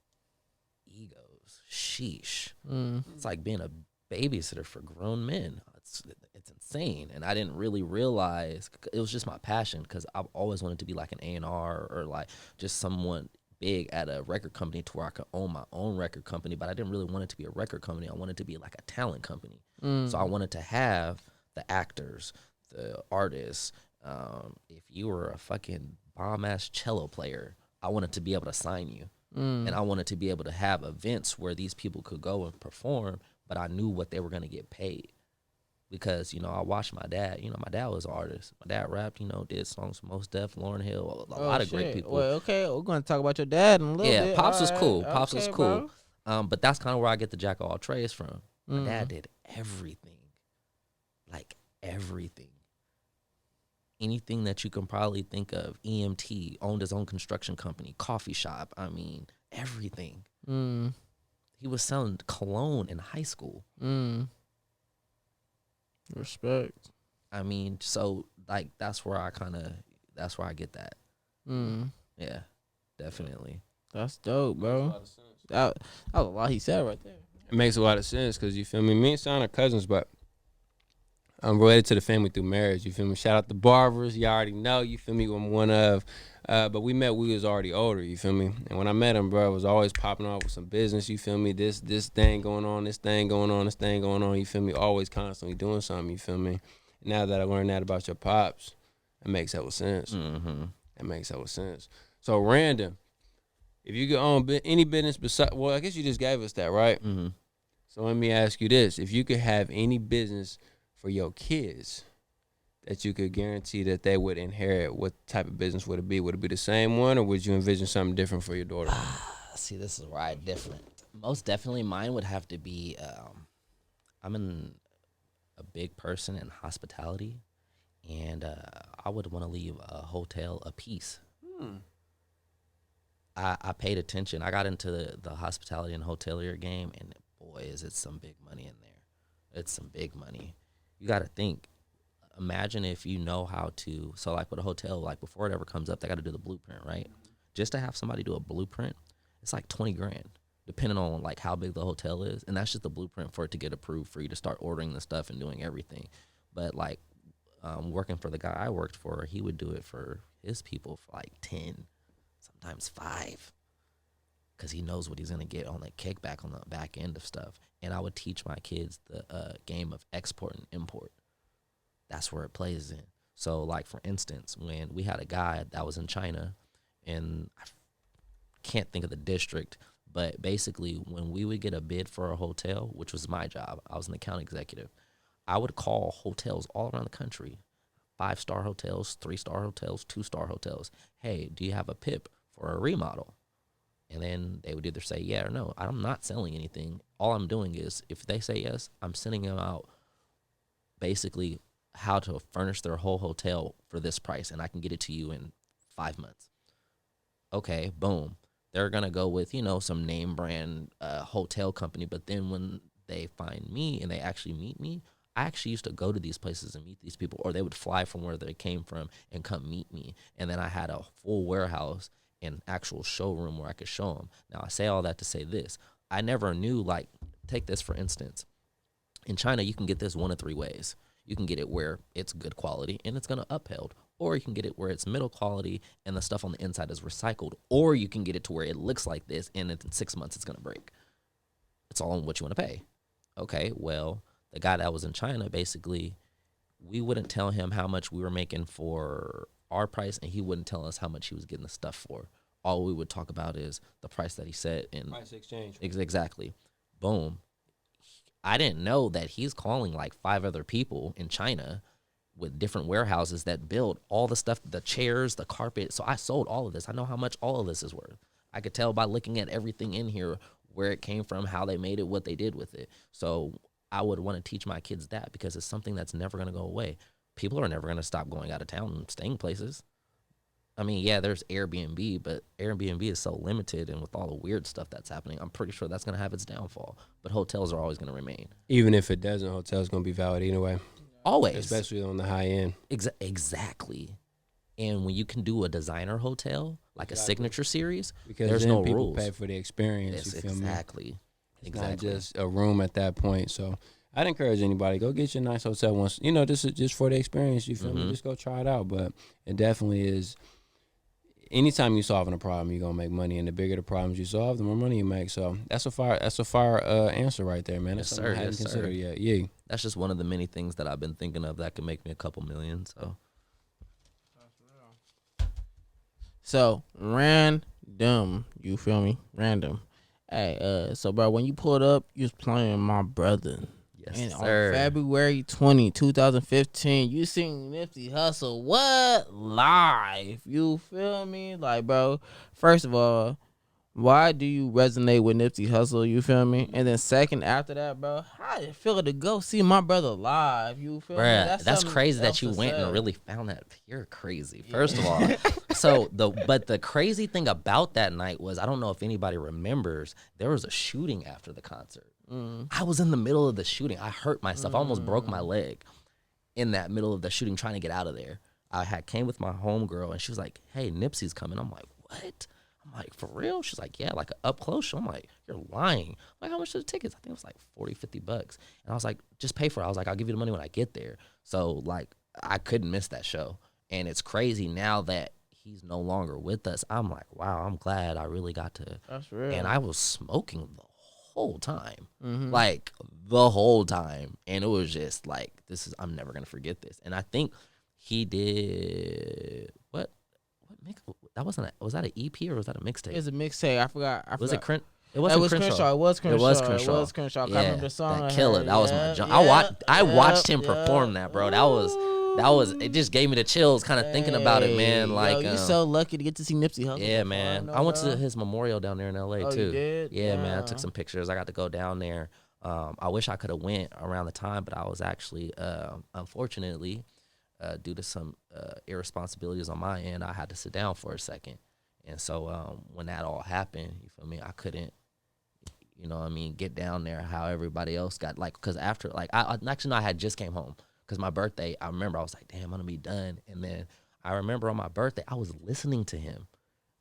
egos. Sheesh. It's like being a babysitter for grown men. It's insane. And I didn't really realize, it was just my passion, because I've always wanted to be like an A&R or like just someone big at a record company to where I could own my own record company, but I didn't really want it to be a record company. I wanted it to be like a talent company. So I wanted to have the actors, the artists. If you were a fucking bomb-ass cello player, I wanted to be able to sign you. And I wanted to be able to have events where these people could go and perform, but I knew what they were going to get paid. Because, I watched my dad. My dad was an artist. My dad rapped, did songs for Mos Def, Lauryn Hill, a lot of great people. Well, okay, we're going to talk about your dad in a little bit. Yeah, Pops was All cool. right. Pops was Okay, cool. bro. But that's kind of where I get the jack of all trades from. My dad did everything. Like, everything. Anything that you can probably think of. EMT, owned his own construction company, coffee shop. Everything. He was selling cologne in high school. Respect. So like that's where I get that. Yeah, definitely. That's dope, bro. That was a lot he said right there. It makes a lot of sense because, you feel me? Me and Sean are cousins, but I'm related to the family through marriage. You feel me? Shout out to Barbers. You already know. You feel me? I'm one of. But we met, we was already older. You feel me? And when I met him, bro, it was always popping off with some business. You feel me? This thing going on, this thing going on, this thing going on. You feel me? Always constantly doing something. You feel me? Now that I learned that about your pops, it makes hella sense. It makes hella sense. So random. If you could own any business besides, well, I guess you just gave us that, right? So let me ask you this: if you could have any business for your kids that you could guarantee that they would inherit, what type of business would it be? Would it be the same one, or would you envision something different for your daughter? See, this is where I different. Most definitely, mine would have to be. I'm a big person in hospitality, and I would want to leave a hotel a piece. I paid attention. I got into the hospitality and hotelier game, and boy, is it some big money in there. It's some big money. You got to think. Imagine if you know how to. So, like with a hotel, like before it ever comes up, they got to do the blueprint, right? Just to have somebody do a blueprint, it's like 20 grand, depending on like how big the hotel is, and that's just the blueprint for it to get approved for you to start ordering the stuff and doing everything. But like working for the guy I worked for, he would do it for his people for like 10, sometimes 5, because he knows what he's gonna get on the kickback on the back end of stuff. And I would teach my kids the game of export and import. That's where it plays in. So like for instance, when we had a guy that was in China, and I can't think of the district, but basically when we would get a bid for a hotel, which was my job, I was an account executive, I would call hotels all around the country, 5-star hotels, 3-star hotels, 2-star hotels. Hey, do you have a PIP for a remodel? And then they would either say yeah or no. I'm not selling anything. All I'm doing is, if they say yes, I'm sending them out basically how to furnish their whole hotel for this price, and I can get it to you in 5 months. Okay, boom. They're going to go with, some name brand hotel company, but then when they find me and they actually meet me, I actually used to go to these places and meet these people, or they would fly from where they came from and come meet me. And then I had a full warehouse and actual showroom where I could show them. Now, I say all that to say this. I never knew, like, take this for instance. In China, you can get this one of 3 ways. You can get it where it's good quality and it's going to upheld, or you can get it where it's middle quality and the stuff on the inside is recycled, or you can get it to where it looks like this and in 6 months it's going to break. It's all on what you want to pay. Okay, well, the guy that was in China, basically, we wouldn't tell him how much we were making for our price, and he wouldn't tell us how much he was getting the stuff for. All we would talk about is the price that he set. And Price exchange. Exactly. Boom. I didn't know that he's calling like 5 other people in China with different warehouses that build all the stuff, the chairs, the carpet. So I sold all of this. I know how much all of this is worth. I could tell by looking at everything in here where it came from, how they made it, what they did with it. So I would want to teach my kids that, because it's something that's never going to go away. People are never going to stop going out of town and staying places. I mean, yeah, there's Airbnb, but Airbnb is so limited, and with all the weird stuff that's happening, I'm pretty sure that's going to have its downfall. But hotels are always going to remain. Even if it doesn't, hotel's going to be valid anyway. Always. Especially on the high end. Exactly. And when you can do a designer hotel, like a signature series, Because there's then no people rules. pay for the experience. Yes, You feel me? exactly. It's not just a room at that point. So I'd encourage anybody, go get your nice hotel once. Just for the experience. You feel me? Just go try it out. But it definitely is. Anytime you're solving a problem, you're gonna make money, and the bigger the problems you solve, the more money you make. So that's a fire answer right there, man. That's Yes, something sir. I hadn't Yes, sir. considered yet. Yeah. That's just one of the many things that I've been thinking of that could make me a couple million. So random, you feel me? Random. Hey, so bro, when you pulled up, you was playing my brother. Yes, And sir. on February 20, 2015, you seen Nipsey Hussle what live? You feel me? Like, bro, first of all, why do you resonate with Nipsey Hussle? You feel me? And then second, after that, bro, how did it feel to go see my brother live? You feel me? Bruh, that's something crazy that else you to went say. and really found that. You're crazy. First of all, but the crazy thing about that night was, I don't know if anybody remembers, there was a shooting after the concert. I was in the middle of the shooting. I hurt myself. I almost broke my leg in that middle of the shooting, trying to get out of there. I came with my homegirl, and she was like, "Hey, Nipsey's coming." I'm like, "What?" I'm like, "For real?" She's like, "Yeah, like up close show." I'm like, "You're lying." I'm like, "How much are the tickets?" I think it was like $40-$50. And I was like, "Just pay for it." I was like, "I'll give you the money when I get there." So like, I couldn't miss that show. And it's crazy now that he's no longer with us. I'm like, wow, I'm glad I really got to. That's real. And I was smoking the whole time, like the whole time. And it was just like, I'm never going to forget this. And I think he did, what mix? Was that an EP or was that a mixtape? It's a mixtape. I forgot. Was it Crenshaw? It It wasn't was Crenshaw. It was Crenshaw. It was Crenshaw. It was Crenshaw. I can't remember the song. That I killer. heard. That was my Yep, jump. yep, I watched him yep, perform that, bro. That was that was, it just gave me the chills kind of thinking about it, man. Hey, Like, yo, you so lucky to get to see Nipsey Hussle. yeah, before, man. know, I went bro. to his memorial down there in LA Oh, too. you did? Yeah, man. I took Yeah. some pictures. I got to go down there. I wish I could have went around the time, but I was actually, unfortunately, due to some irresponsibilities on my end, I had to sit down for a second. And so when that all happened, you feel me? I couldn't, you know what I mean, get down there how everybody else got, like, because after, like, I actually, no, I had just came home because my birthday, I remember I was like, damn, I'm going to be done. And then I remember on my birthday, I was listening to him.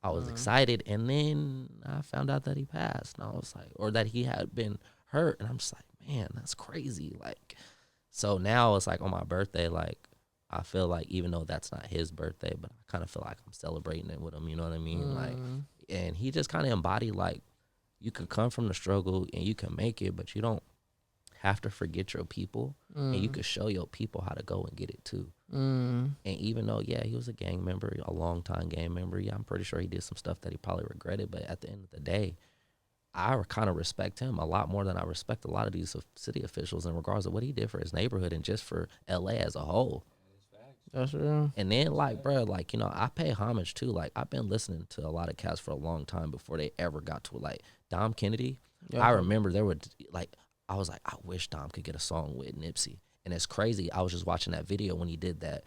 I was excited. And then I found out that he passed. And I was like, or that he had been hurt. And I'm just like, man, that's crazy. Like, so now it's like on my birthday, like, I feel like even though that's not his birthday, but I kind of feel like I'm celebrating it with him. You know what I mean? Like, and he just kind of embodied, like, you could come from the struggle and you can make it, but you don't have to forget your people, and you could show your people how to go and get it too. And even though, yeah, he was a gang member, a long time gang member, yeah, I'm pretty sure he did some stuff that he probably regretted, but at the end of the day, I kind of respect him a lot more than I respect a lot of these city officials in regards to what he did for his neighborhood and just for LA as a whole. That's real. And then, like, bro, like, you know, I pay homage too. Like, I've been listening to a lot of cats for a long time before they ever got to it. Like, Dom Kennedy, I remember there were, like, I was like, I wish Dom could get a song with Nipsey. And it's crazy. I was just watching that video when he did that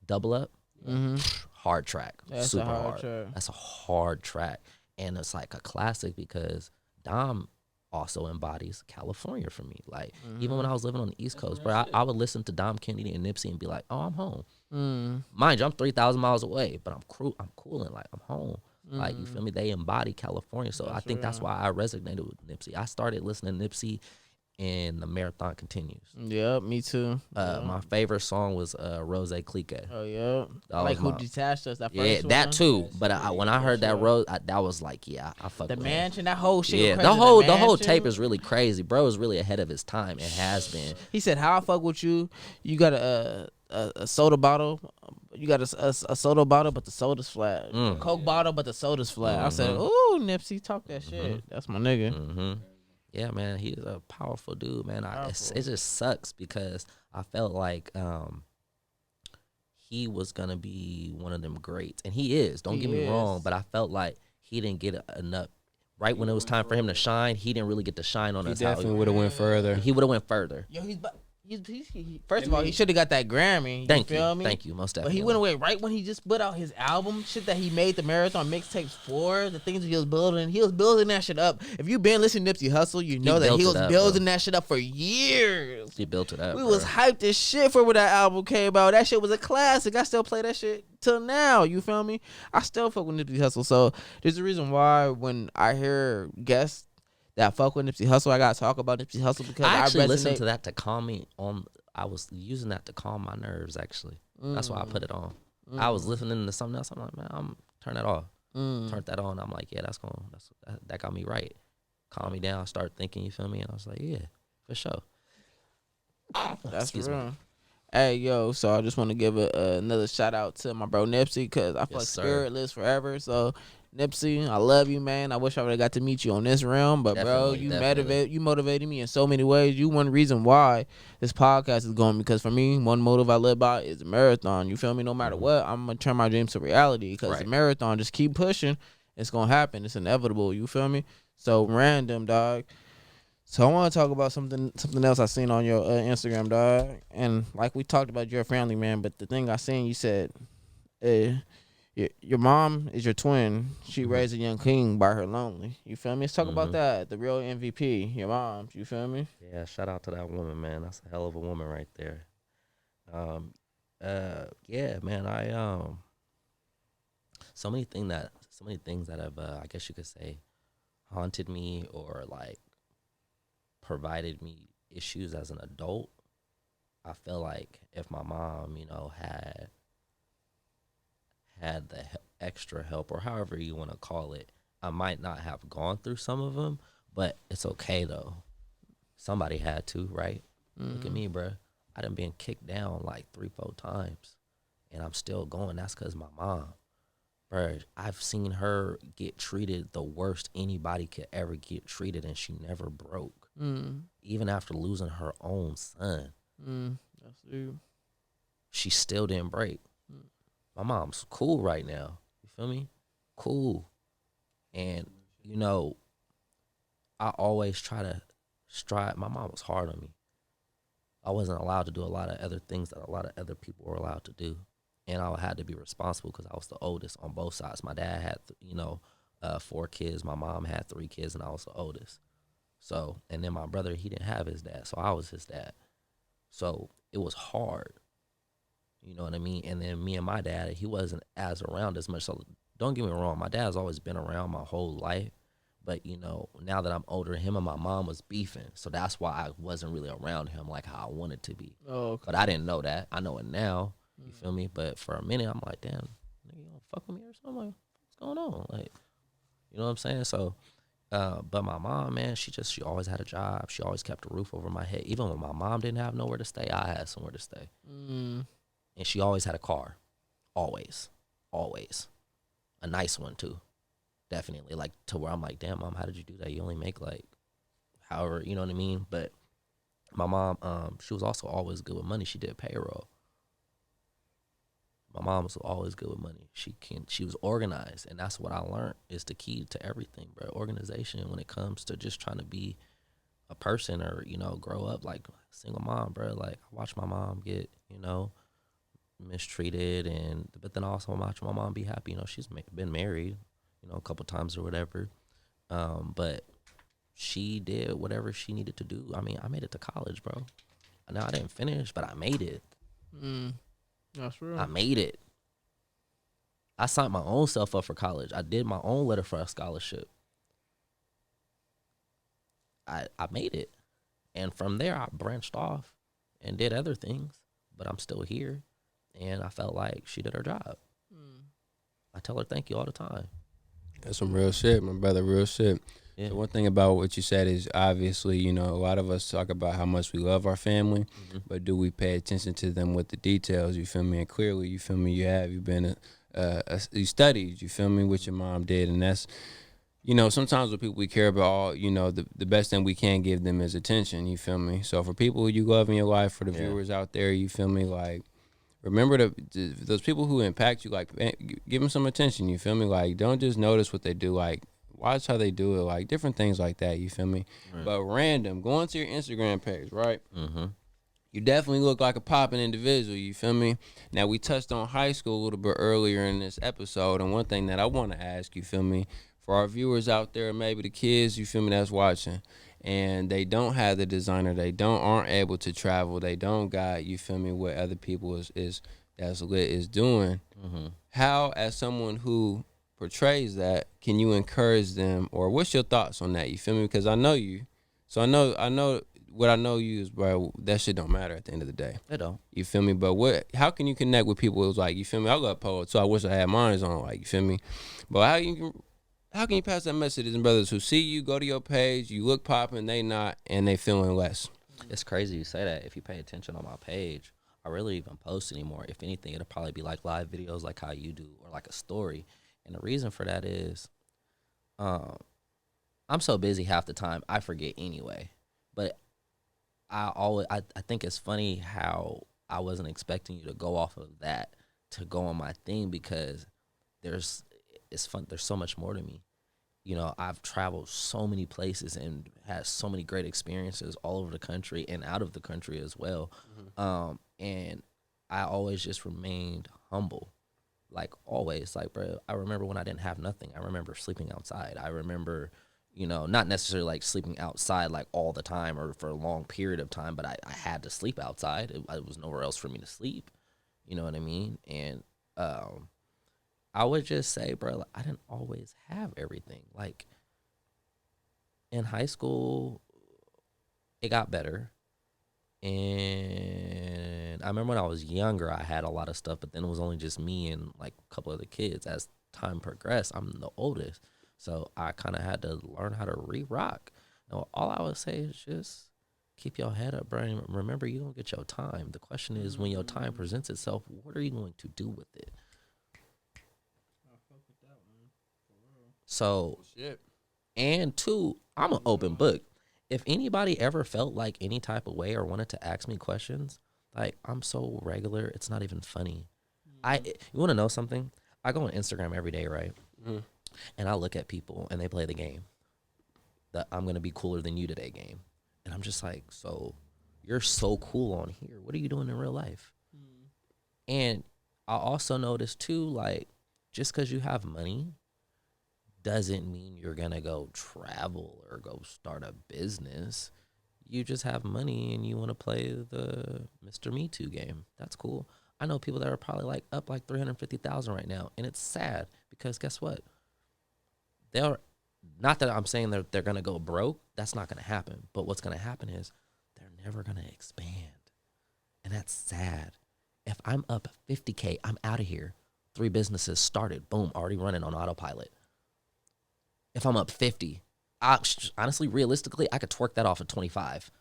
Double Up. Hard track. That's super a hard hard. track. That's a hard track. And it's like a classic because Dom also embodies California for me. Like, even when I was living on the East Coast, bro, I would listen to Dom Kennedy and Nipsey and be like, oh, I'm home. Mind you, I'm 3,000 miles away, but I'm cooling, like, I'm home. Like, you feel me? They embody California. So I think that's why I resonated with Nipsey. I started listening to Nipsey and the marathon continues. Yep, me too. My favorite song was Rose Clique. Oh, yeah. That Like was Who my- Detached Us, that first Yeah, one. that too. But when I heard that Rose, that was like, yeah, I fuck The with mansion, that whole shit. Yeah, was the crazy. whole Mansion. tape is really crazy. Bro is really ahead of his time and has been. He said, "How I fuck with you? You got a soda bottle. You got a soda bottle, but the soda's flat. A Coke bottle, but the soda's flat." I said, "Ooh, Nipsey, talk that shit. That's my nigga." Yeah, man, he's a powerful dude, man. It just sucks because I felt like he was gonna be one of them greats, and he is. Don't get me wrong, but I felt like he didn't get enough. Right when it was time for him to shine, he didn't really get to shine on He us. definitely would have went further. He would have went further. Yo, first of all, he should have got that Grammy. Thank feel you, me? thank you, most But definitely. he went away right when he just put out his album, shit that he made, the Marathon Mixtapes for, the things he was building. He was building that shit up. If you've been listening to Nipsey Hussle, you know that built he it was up, building that shit up for years. He built it up. We bro. was hyped as shit for when that album came out. That shit was a classic. I still play that shit till now. You feel me? I still fuck with Nipsey Hussle. So there's a reason why when I hear guests that fuck with Nipsey Hussle, I gotta talk about Nipsey Hussle because I actually resonate. listened to that to calm me on. I was using that to calm my nerves. Actually, that's why I put it on. I was listening to something else. I'm like, man, I'm turn that off. Turn that on. I'm like, yeah, that got me right. Calm me down. Start thinking. You feel me? And I was like, yeah, for sure. That's Excuse real. me. Hey, yo, so I just want to give another shout out to my bro Nipsey because I feel like sir. Spirit lives forever. So, Nipsey, I love you, man. I wish I would have got to meet you on this realm, but bro, Definitely. you motivated me in so many ways. You one reason why this podcast is going because for me, one motive I live by is the marathon. You feel me? No matter what, I'm gonna turn my dreams to reality because the Right. marathon just keep pushing. It's gonna happen. It's inevitable. You feel me? So random, dog. So I want to talk about something else I seen on your Instagram, dog. And like we talked about, you're a family man, but the thing I seen, you said, your mom is your twin. She raised a young king by her lonely. You feel me? Let's talk about that. The real MVP, your mom. You feel me? Yeah, shout out to that woman, man. That's a hell of a woman right there. Yeah, man. So many things that have, I guess you could say, haunted me or like provided me issues as an adult. I feel like if my mom, you know, had the extra help or however you want to call it, I might not have gone through some of them, but it's okay though. Somebody had to, right? Look at me, bro. I done been kicked down like 3-4 times, and I'm still going. That's because my mom, bro. I've seen her get treated the worst anybody could ever get treated, and she never broke. Even after losing her own son. That's true. She still didn't break. My mom's cool right now. You feel me? Cool. And, you know, I always try to strive. My mom was hard on me. I wasn't allowed to do a lot of other things that a lot of other people were allowed to do. And I had to be responsible because I was the oldest on both sides. My dad had, 4 kids. My mom had 3 kids, and I was the oldest. So, and then my brother, he didn't have his dad, so I was his dad. So it was hard. You know what I mean? And then me and my dad, he wasn't as around as much. So don't get me wrong, my dad's always been around my whole life. But, you know, now that I'm older, him and my mom was beefing. So that's why I wasn't really around him like how I wanted to be. Oh, okay. But I didn't know that. I know it now. You feel me? But for a minute, I'm like, damn, nigga, you don't fuck with me or something? Like, what's going on? Like, you know what I'm saying? So, but my mom, man, she always had a job. She always kept a roof over my head. Even when my mom didn't have nowhere to stay, I had somewhere to stay. Mm. And she always had a car. Always. Always. A nice one, too. Definitely. Like, to where I'm like, damn, Mom, how did you do that? You only make, like, however, you know what I mean? But my mom, she was also always good with money. She did payroll. My mom was always good with money. She was organized, and that's what I learned is the key to everything, bro. Organization when it comes to just trying to be a person or, you know, grow up like a single mom, bro. Like, I watched my mom get, you know, mistreated, but then also I watched my mom be happy. You know, she's been married, you know, a couple times or whatever. But she did whatever she needed to do. I mean, I made it to college, bro. Now I didn't finish, but I made it. That's real. I made it. I signed my own self up for college. I did my own letter for a scholarship. I made it. And from there, I branched off and did other things, but I'm still here. And I felt like she did her job. I tell her thank you all the time. That's some real shit, my brother, real shit. Yeah. So one thing about what you said is obviously, you know, a lot of us talk about how much we love our family, but do we pay attention to them with the details, you feel me? And clearly, you feel me, you've been, you studied, you feel me, what your mom did. And that's, you know, sometimes with people we care about, all, you know, the best thing we can give them is attention, you feel me? So for people who you love in your life, for the viewers out there, you feel me, like, remember those people who impact you, like, give them some attention, you feel me? Like, don't just notice what they do, like, watch how they do it, like, different things like that, you feel me? Right. But random, go onto your Instagram page, right? You definitely look like a popping individual, you feel me? Now, we touched on high school a little bit earlier in this episode, and one thing that I want to ask, you feel me, for our viewers out there, maybe the kids, you feel me, that's watching, and they don't have the designer, they aren't able to travel, they don't got, you feel me, what other people that's lit is doing. How, as someone who portrays that, can you encourage them, or what's your thoughts on that, you feel me? Because I know you, so I know what I know you is, bro, that shit don't matter at the end of the day. It don't. You feel me? But how can you connect with people who's like, you feel me, I love poets, so I wish I had mine on, like, you feel me? But how can you pass that message to them brothers who see you, go to your page, you look popping, they not, and they feeling less? It's crazy you say that. If you pay attention on my page, I really even post anymore. If anything, it'll probably be like live videos like how you do, or like a story. And the reason for that is I'm so busy half the time, I forget anyway. But I think it's funny how I wasn't expecting you to go off of that to go on my thing, because it's fun. There's so much more to me. You know, I've traveled so many places and had so many great experiences all over the country and out of the country as well. And I always just remained humble. Like, always. Like, bro, I remember when I didn't have nothing. I remember sleeping outside. I remember, you know, not necessarily like sleeping outside like all the time or for a long period of time, but I had to sleep outside. It was nowhere else for me to sleep. You know what I mean? And I would just say, bro, like, I didn't always have everything. Like, in high school, it got better. And I remember when I was younger, I had a lot of stuff, but then it was only just me and like a couple other kids. As time progressed, I'm the oldest. So I kind of had to learn how to re-rock. And all I would say is just keep your head up, bro. And remember, you're going to get your time. The question is, when your time presents itself, what are you going to do with it? So, and two, I'm an open book. If anybody ever felt like any type of way or wanted to ask me questions, Like, I'm so regular, it's not even funny. You want to know something? I go on Instagram every day, right? Mhm. And I look at people and they play the game, the I'm gonna be cooler than you today game, and I'm just like, so you're so cool on here. What are you doing in real life? And I also noticed too, like, just because you have money doesn't mean you're gonna go travel or go start a business. You just have money and you want to play the Mr. Me Too game. That's cool. I know people that are probably like up like 350,000 right now, and it's sad because guess what? They're not that I'm saying they're gonna go broke. That's not gonna happen. But what's gonna happen is they're never gonna expand, and that's sad. If I'm up 50K, I'm out of here. 3 businesses started, boom, already running on autopilot. If I'm up 50, honestly, realistically, I could twerk that off at 25,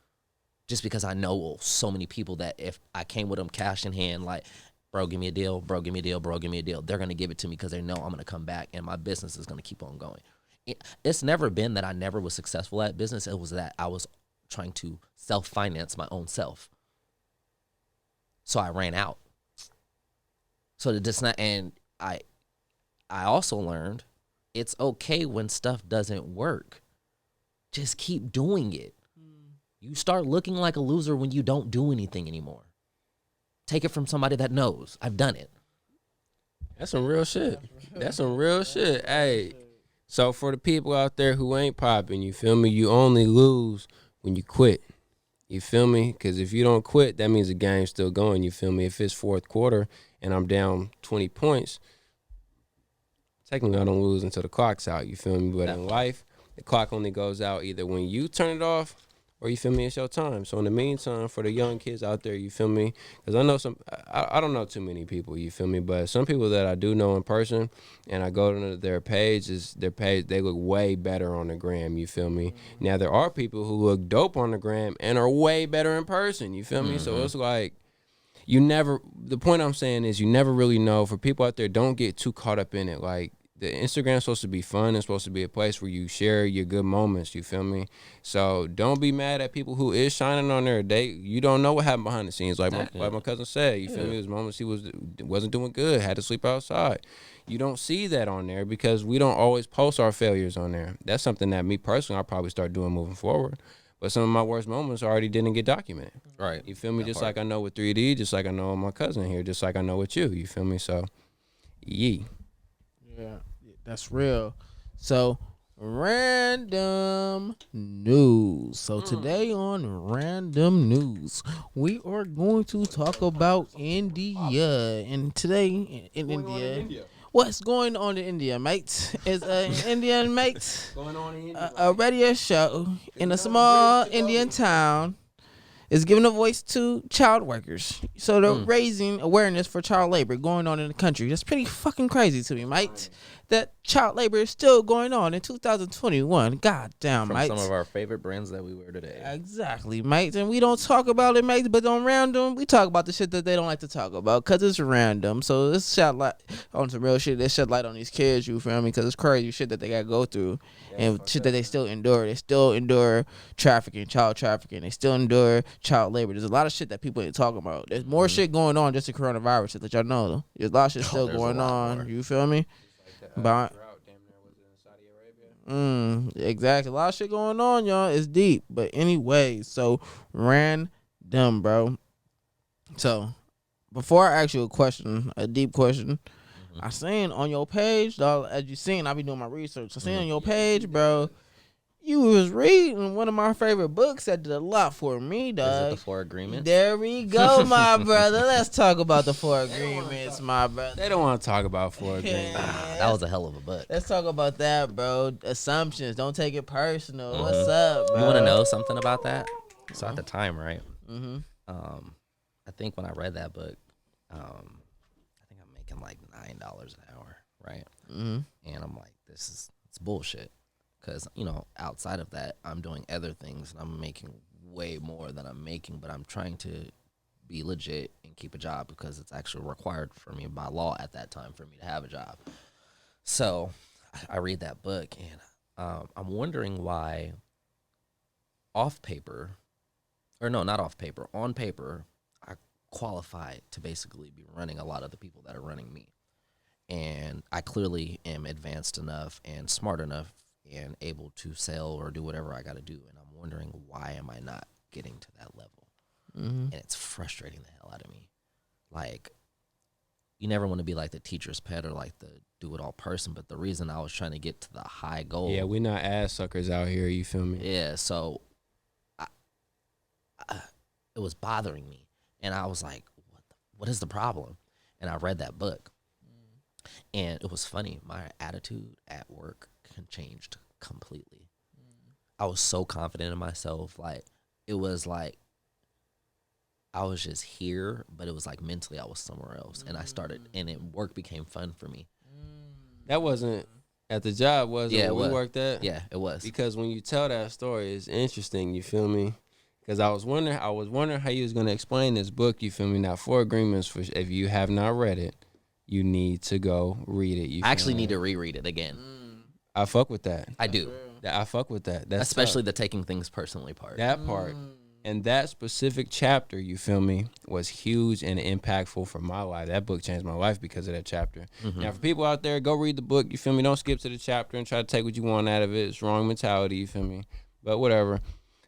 just because I know so many people that if I came with them cash in hand, like, bro, give me a deal, bro, give me a deal, bro, give me a deal, they're gonna give it to me because they know I'm gonna come back and my business is gonna keep on going. It's never been that I never was successful at business. It was that I was trying to self-finance my own self. So I ran out. So it's not, and I also learned it's okay when stuff doesn't work. Just keep doing it. You start looking like a loser when you don't do anything anymore. Take it from somebody that knows. I've done it. That's some real shit. That's some real shit. Hey, so for the people out there who ain't popping, you feel me? You only lose when you quit. You feel me? Because if you don't quit, that means the game's still going. You feel me? If it's fourth quarter and I'm down 20 points, technically I don't lose until the clock's out. You feel me? But in life, the clock only goes out either when you turn it off or, you feel me, it's your time. So in the meantime, for the young kids out there, you feel me? Because I know I don't know too many people, you feel me? But some people that I do know in person, and I go to their page, they look way better on the gram, you feel me? Now, there are people who look dope on the gram and are way better in person, you feel me? So it's like, the point I'm saying is you never really know. For people out there, don't get too caught up in it. Like, the Instagram's supposed to be fun. It's supposed to be a place where you share your good moments. You feel me? So don't be mad at people who is shining on there. You don't know what happened behind the scenes. Like my cousin said, you feel me? There's moments he wasn't doing good, had to sleep outside. You don't see that on there because we don't always post our failures on there. That's something that me personally, I'll probably start doing moving forward. But some of my worst moments already didn't get documented. Right. You feel me? Just like I know with 3D, just like I know with my cousin here, just like I know with you. You feel me? So, yeah. Yeah, that's real. So, random news. So today on random news, we are going to talk about India. And today in India, what's going on in India, mate? Is an Indian mate Going on in a radio show in a small Indian town is giving a voice to child workers. So they're raising awareness for child labor going on in the country. That's pretty fucking crazy to me, mate. That child labor is still going on in 2021. God damn, From mate. some of our favorite brands that we wear today. Exactly, mate. And we don't talk about it, mate, but on random, we talk about the shit that they don't like to talk about because it's random. So this shed light on some real shit. They shed light on these kids, you feel me? Because it's crazy shit that they got to go through and shit that they still endure. They still endure trafficking, child trafficking. They still endure child labor. There's a lot of shit that people ain't talking about. There's more shit going on just the coronavirus shit that y'all know, though. There's a lot of shit still there's a going lot on. more. You feel me? But exactly. A lot of shit going on, y'all. It's deep. But anyway, so random, bro. So before I ask you a question, a deep question, I seen on your page, dog, as you seen, I be doing my research. I seen on your page, bro, you was reading one of my favorite books that did a lot for me, Is it dog. the 4 Agreements? There we go, my brother. Let's talk about the 4 Agreements, my brother. They don't want to talk about 4 agreements. That was a hell of a book. Let's talk about that, bro. Assumptions. Don't take it personal. What's up, bro? You want to know something about that? So at the time, right? Mm-hmm. I think when I read that book, I think I'm making like $9 an hour, right? Mm-hmm. And I'm like, it's bullshit. Because, outside of that, I'm doing other things and I'm making way more than I'm making, but I'm trying to be legit and keep a job because it's actually required for me by law at that time for me to have a job. So I read that book and I'm wondering why on paper, qualified to basically be running a lot of the people that are running me. And I clearly am advanced enough and smart enough and able to sell or do whatever I got to do. And I'm wondering, why am I not getting to that level? And it's frustrating the hell out of me. Like, you never want to be like the teacher's pet or like the do-it-all person. But the reason I was trying to get to the high goal. Yeah, we're not ass suckers out here. You feel me? Yeah, so it was bothering me. And I was like, what is the problem? And I read that book. And it was funny. My attitude at work changed completely. I was so confident in myself. Like, it was like I was just here, but it was like mentally I was somewhere else. And I started, and work became fun for me. That wasn't at the job, was it? Yeah, it where we was. worked at? Yeah, it was. Because when you tell that story, it's interesting, you feel me? Because I was wondering how you was going to explain this book, you feel me? Now, Four Agreements, for if you have not read it, you need to go read it. I actually need to reread it again. I fuck with that. I do. I fuck with that. That's Especially tough. the taking things personally part. That part. And that specific chapter, you feel me, was huge and impactful for my life. That book changed my life because of that chapter. Now, for people out there, go read the book, you feel me? Don't skip to the chapter and try to take what you want out of it. It's wrong mentality, you feel me? But whatever.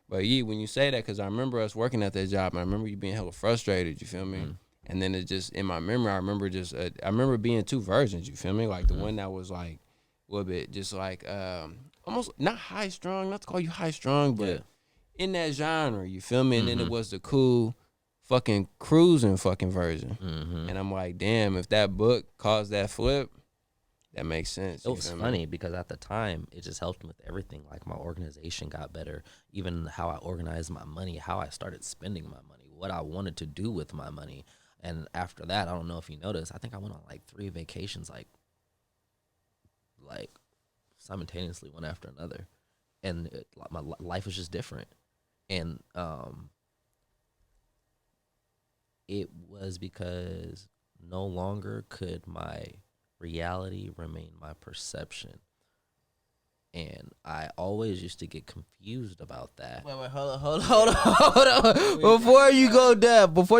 But yeah, when you say that, because I remember us working at that job, and I remember you being hella frustrated, you feel me? And then it just, in my memory, I remember being two versions, you feel me? Like the one that was like, a little bit just like, almost not high strung, not to call you high strung, but in that genre, you feel me? And then it was the cool fucking cruising fucking version. And I'm like, damn, if that book caused that flip, that makes sense. It was funny because at the time, it just helped me with everything. Like, my organization got better, even how I organized my money, how I started spending my money, what I wanted to do with my money. And after that, I don't know if you noticed, I think I went on like 3 vacations, like simultaneously, one after another. And my life was just different. And it was because no longer could my reality remain my perception. And I always used to get confused about that. Wait, hold on. Before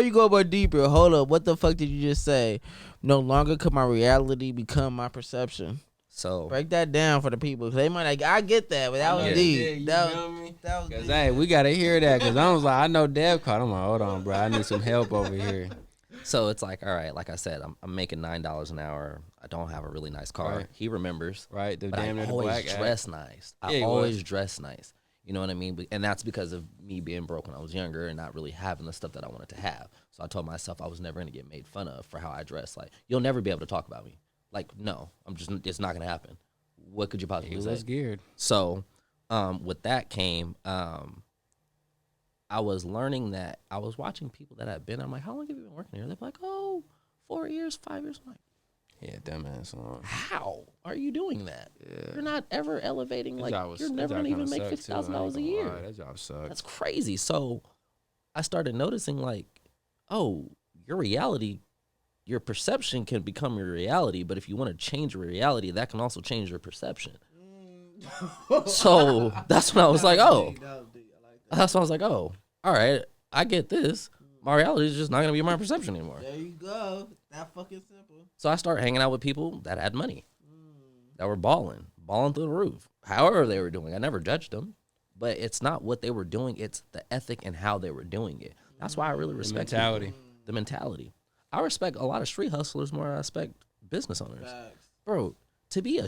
you go more deeper, hold up. What the fuck did you just say? No longer could my reality become my perception. So Break that down for the people. 'Cause they might like, I get that, but that was deep. That was Because, deep. hey, we got to hear that. Because I was like, I know Dev caught. I'm like, hold on, bro. I need some help over here. So it's like, all right, like I said, I'm making $9 an hour. I don't have a really nice car. Right. He remembers. Right? The But damn near I the always black dress nice. Yeah, I you always was. dress nice. You know what I mean? And that's because of me being broke when I was younger and not really having the stuff that I wanted to have. So I told myself I was never going to get made fun of for how I dress. Like, you'll never be able to talk about me. Like, no, it's not going to happen. What could you possibly He say? was geared. So with that came, I was learning that I was watching people that had been. I'm like, how long have you been working here? They're like, 4 years, 5 years. I'm like, Yeah, dumbass. how are you doing that? You're not ever elevating. Like, you're that never job gonna even kinda make sucked, too. I ain't $50,000 a gonna year. lie, that job sucked. That's crazy. So I started noticing, like, oh, your reality, your perception can become your reality. But if you want to change your reality, that can also change your perception. So that's when I was like, oh. That's when I was like, oh, all right, I get this. My reality is just not going to be my perception anymore. There you go. That fucking simple. So I started hanging out with people that had money, that were balling through the roof. However they were doing, I never judged them. But it's not what they were doing. It's the ethic and how they were doing it. That's why I really respect mentality. people. The mentality. I respect a lot of street hustlers more than I respect business owners. Facts. Bro, to be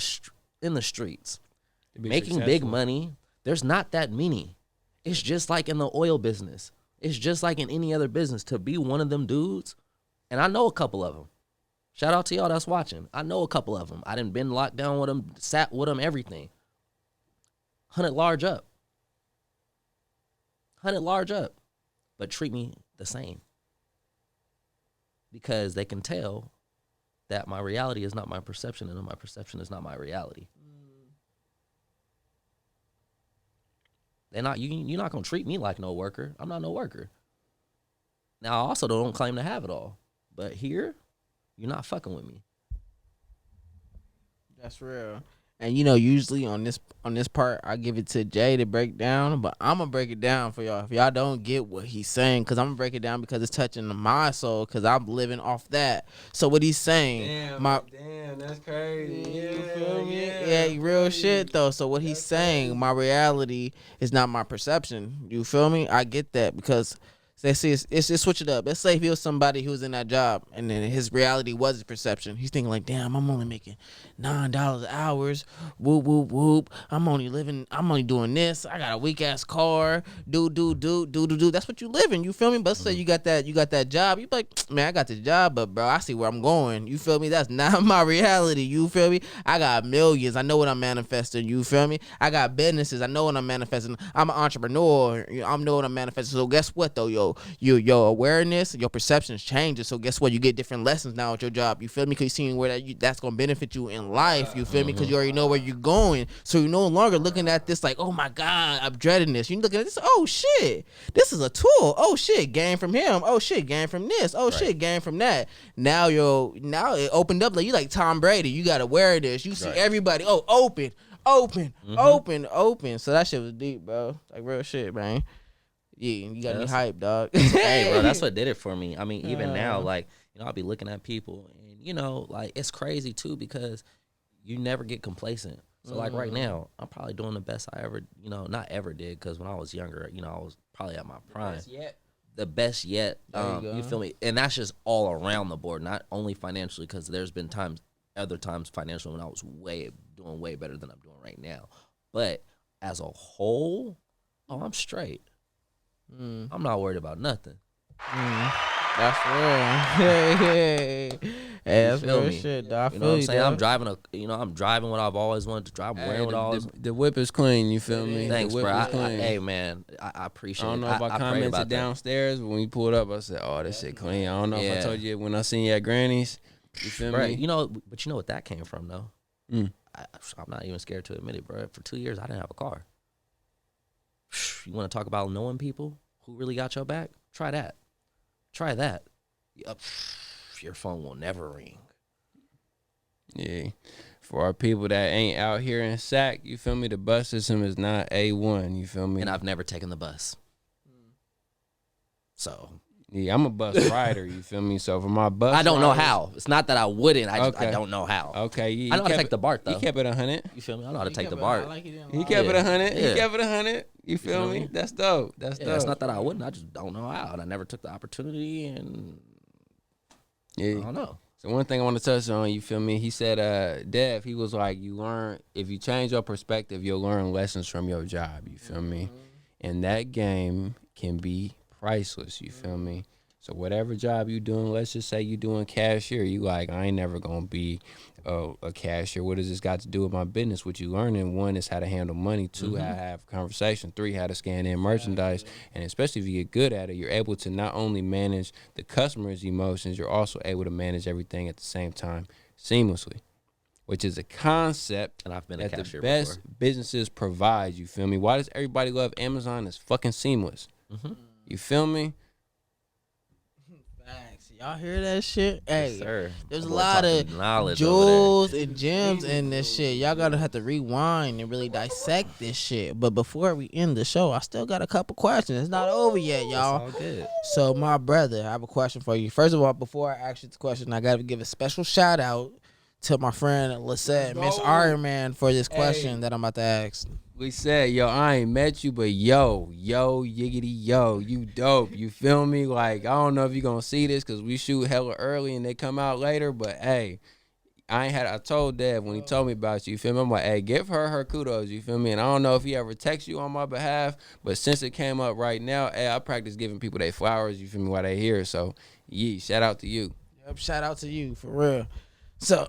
in the streets, To be making big successful. money, there's not that many. It's just like in the oil business. It's just like in any other business. To be one of them dudes, and I know a couple of them. Shout out to y'all that's watching. I know a couple of them. I done been locked down with them, sat with them, everything. 100 large up. 100 large up. But treat me the same. Because they can tell that my reality is not my perception and my perception is not my reality. You're not gonna treat me like no worker. I'm not no worker. Now I also don't claim to have it all, but here, you're not fucking with me. That's real. And usually on this part, I give it to Jay to break down, but I'm gonna break it down for y'all. If y'all don't get what he's saying, because I'm gonna break it down because it's touching my soul, because I'm living off that. So what he's saying, Damn, that's crazy. you feel me? Yeah, real shit though. So what he's saying, my reality is not my perception. You feel me? I get that because. Let's see, it's switch it up. Let's say if he was somebody who was in that job and then his reality was his perception. He's thinking like, damn, I'm only making $9 hours. Whoop, whoop, whoop. I'm only doing this. I got a weak ass car. Do. That's what you living. You feel me? But let's say you got that job. You like, man, I got this job, but bro, I see where I'm going. You feel me? That's not my reality. You feel me? I got millions. I know what I'm manifesting. You feel me? I got businesses. I know what I'm manifesting. I'm an entrepreneur. I know what I'm manifesting. So guess what though, your awareness, your perceptions changes. So guess what? You get different lessons now at your job. You feel me? Because you're seeing where that's gonna benefit you in life. You feel me? Because you already know where you're going. So you're no longer looking at this like, oh my God, I'm dreading this. You're looking at this, oh shit, this is a tool. Oh shit, gain from him. Oh shit, gain from this. Oh shit, gain from that. Now it opened up like you like Tom Brady. You got awareness. You see everybody. Oh, open. So that shit was deep, bro. Like real shit, man. Yeah, you got me hyped, dog. Hey, bro, that's what did it for me. I mean, even now, like, I'll be looking at people, and like, it's crazy too because you never get complacent. So like right now, I'm probably doing the best I ever, not ever did, because when I was younger, I was probably at my prime. The best yet. You feel me? And that's just all around the board, not only financially, because there's been other times financially when I was doing way better than I'm doing right now. But as a whole, I'm straight. I'm not worried about nothing. That's real. Hey, that's real shit, dog. You know what I'm saying? I'm driving what I've always wanted to drive. I'm wearing what I always. The whip is clean. You feel me? Thanks, the whip bro. is clean. Hey, man, I appreciate it. I don't know if I commented downstairs, but when you pulled up, I said, "Oh, this shit clean." I don't know if I told you when I seen you at Granny's. You feel me? But you know what that came from, though. I'm not even scared to admit it, bro. For 2 years, I didn't have a car. You want to talk about knowing people who really got your back? Try that. Your phone will never ring. Yeah. For our people that ain't out here in SAC, you feel me? The bus system is not A1, you feel me? And I've never taken the bus. So. Yeah, I'm a bus rider, you feel me? So for my bus I don't know how. It's not that I wouldn't. I don't know how. Okay. Yeah, I know how to take the BART, though. He kept it 100. You feel me? I know how to take the BART. He kept it 100. Yeah. He kept it 100. You feel me? That's dope. That's dope. It's not that I wouldn't. I just don't know how. And I never took the opportunity, and I don't know. So one thing I want to touch on, you feel me? He said, Dev, he was like, if you change your perspective, you'll learn lessons from your job, you feel me? And that game can be priceless, you feel me? So whatever job you doing, let's just say you doing cashier, you like, I ain't never going to be a cashier. What does this got to do with my business? What you learning, one, is how to handle money. Two, how to have conversation. Three, how to scan in merchandise. And especially if you get good at it, you're able to not only manage the customer's emotions, you're also able to manage everything at the same time seamlessly, which is a concept and I've been a cashier the best before. Businesses provide, you feel me? Why does everybody love Amazon? It's fucking seamless. You feel me? Y'all hear that shit? Hey, Yes, sir. there's a Boy, lot of knowledge jewels and gems in this shit. Y'all gotta have to rewind and really dissect this shit. But before we end the show, I still got a couple questions. It's not over yet, y'all. It's all good. So, my brother, I have a question for you. First of all, before I ask you the question, I gotta give a special shout out to my friend Lisette, Miss Iron Man, for this question that I'm about to ask. We said, yo, I ain't met you, but yo, yiggity, yo, you dope. You feel me? Like, I don't know if you gonna see this because we shoot hella early and they come out later, but hey, I told Dad when he told me about you feel me? I'm like, hey, give her kudos, you feel me? And I don't know if he ever texts you on my behalf, but since it came up right now, hey, I practice giving people their flowers, you feel me, while they here. So, yeah, shout out to you. Yep, shout out to you, for real. So,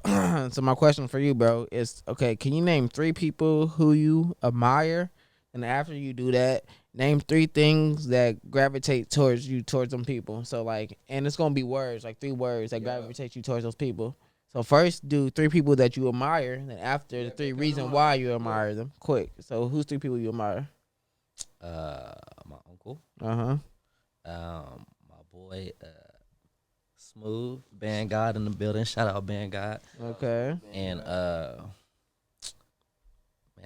so my question for you, bro, is, okay, can you name 3 people who you admire? And after you do that, name 3 things that gravitate towards them people. So, like, and it's going to be words, like 3 words that gravitate you towards those people. So, first, do 3 people that you admire. And then after, the 3 reasons why you admire them. Quick. So, who's 3 people you admire? My uncle. Uh-huh. My boy, Smooth, Band God in the building. Shout out Band God. Okay. And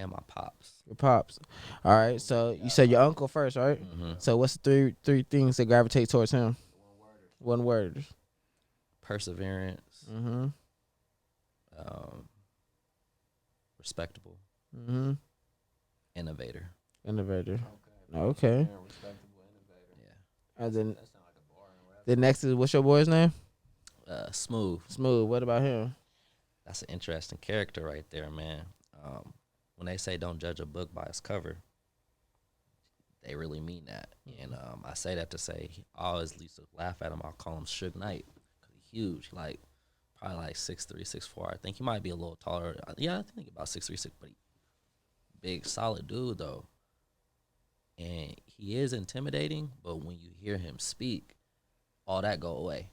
And my pops. Your pops. All right. So you said your uncle first, right? Mm-hmm. So what's the three things that gravitate towards him? One word. Perseverance. Mm-hmm. Respectable. Mm-hmm. Innovator. Innovator. Okay. Yeah. And then the next is, what's your boy's name? Smooth. Smooth. What about him? That's an interesting character right there, man. When they say don't judge a book by its cover, they really mean that. And I say that to say I always used to laugh at him. I'll call him Suge Knight because he's huge, like probably like 6'3", 6'4". I think he might be a little taller. Yeah, I think about 6'3", 6', but he big, solid dude though. And he is intimidating, but when you hear him speak, all that go away.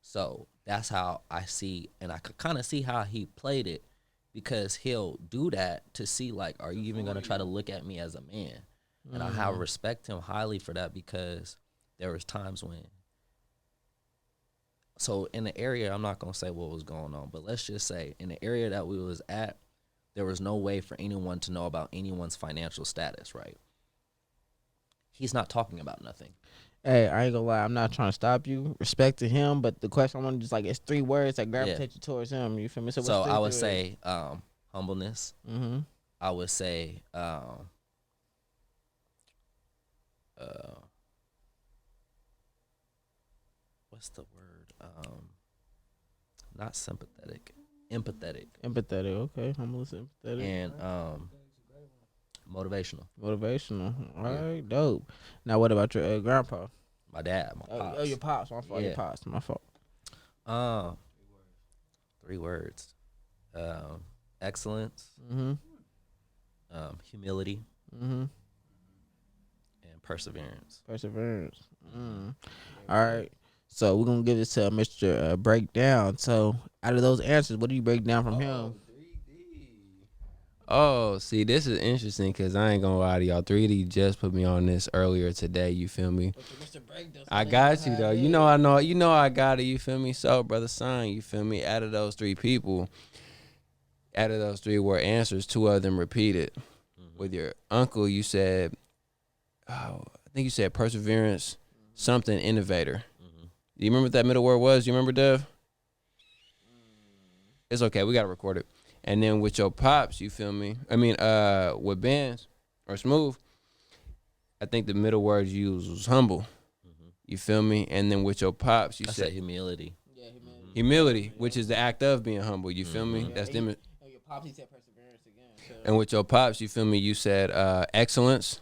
So that's how I see, and I could kind of see how he played it, because he'll do that to see, like, are you even going to try to look at me as a man? And I respect him highly for that, because there was times when, so in the area, I'm not going to say what was going on, but let's just say in the area that we was at, there was no way for anyone to know about anyone's financial status, right? He's not talking about nothing. Hey, I ain't gonna lie. I'm not trying to stop you. Respect to him, but the question I want to just like, it's 3 words that gravitate you towards him. You feel me? So I would say humbleness. Mm-hmm. I would say what's the word? Not sympathetic, empathetic. Empathetic. Okay, humble, empathetic, and motivational. Motivational. All right, dope. Now, what about your grandpa? My dad, my pops. Oh, your pops. My fault. Yeah. Your pops. My fault. 3 words. Excellence. Mm-hmm. Humility. Mm-hmm. And perseverance. Perseverance. All right. So we're gonna give this to Mr. Breakdown. So out of those answers, what do you break down from him? 3D. Oh, see, this is interesting because I ain't gonna lie to y'all. 3D just put me on this earlier today. You feel me? I got you though. You know I know. You know I got it. You feel me? So, brother, son, you feel me? Out of those 3 people, out of those 3 were answers. 2 of them repeated. With your uncle, you said, I think you said perseverance, something innovator. Do you remember what that middle word was? You remember, Dev? It's okay. We got to record it. And then with your pops, you feel me? I mean, with Benz or Smooth, I think the middle word you used was humble. You feel me? And then with your pops, you said humility. Yeah, humility, which is the act of being humble. You feel me? Yeah, That's them. your pops, he said perseverance again. So. And with your pops, you feel me? You said excellence.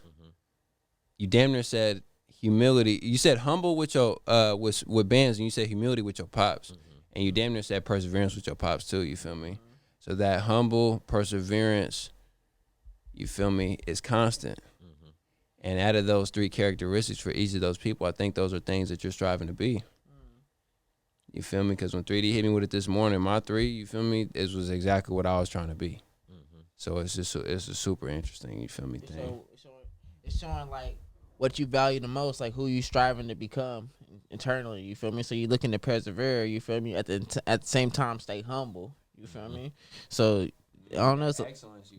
You damn near said humility. You said humble with your with bands, and you said humility with your pops. And you damn near said perseverance with your pops too. You feel me? So that humble perseverance, you feel me, is constant. And out of those 3 characteristics for each of those people, I think those are things that you're striving to be. You feel me? Because when 3D hit me with it this morning, my 3, you feel me, it was exactly what I was trying to be. So it's a super interesting, you feel me, thing. So it's showing like what you value the most, like who you striving to become internally. You feel me? So you're looking to persevere. You feel me? At the same time, stay humble. You feel me? So I don't know. So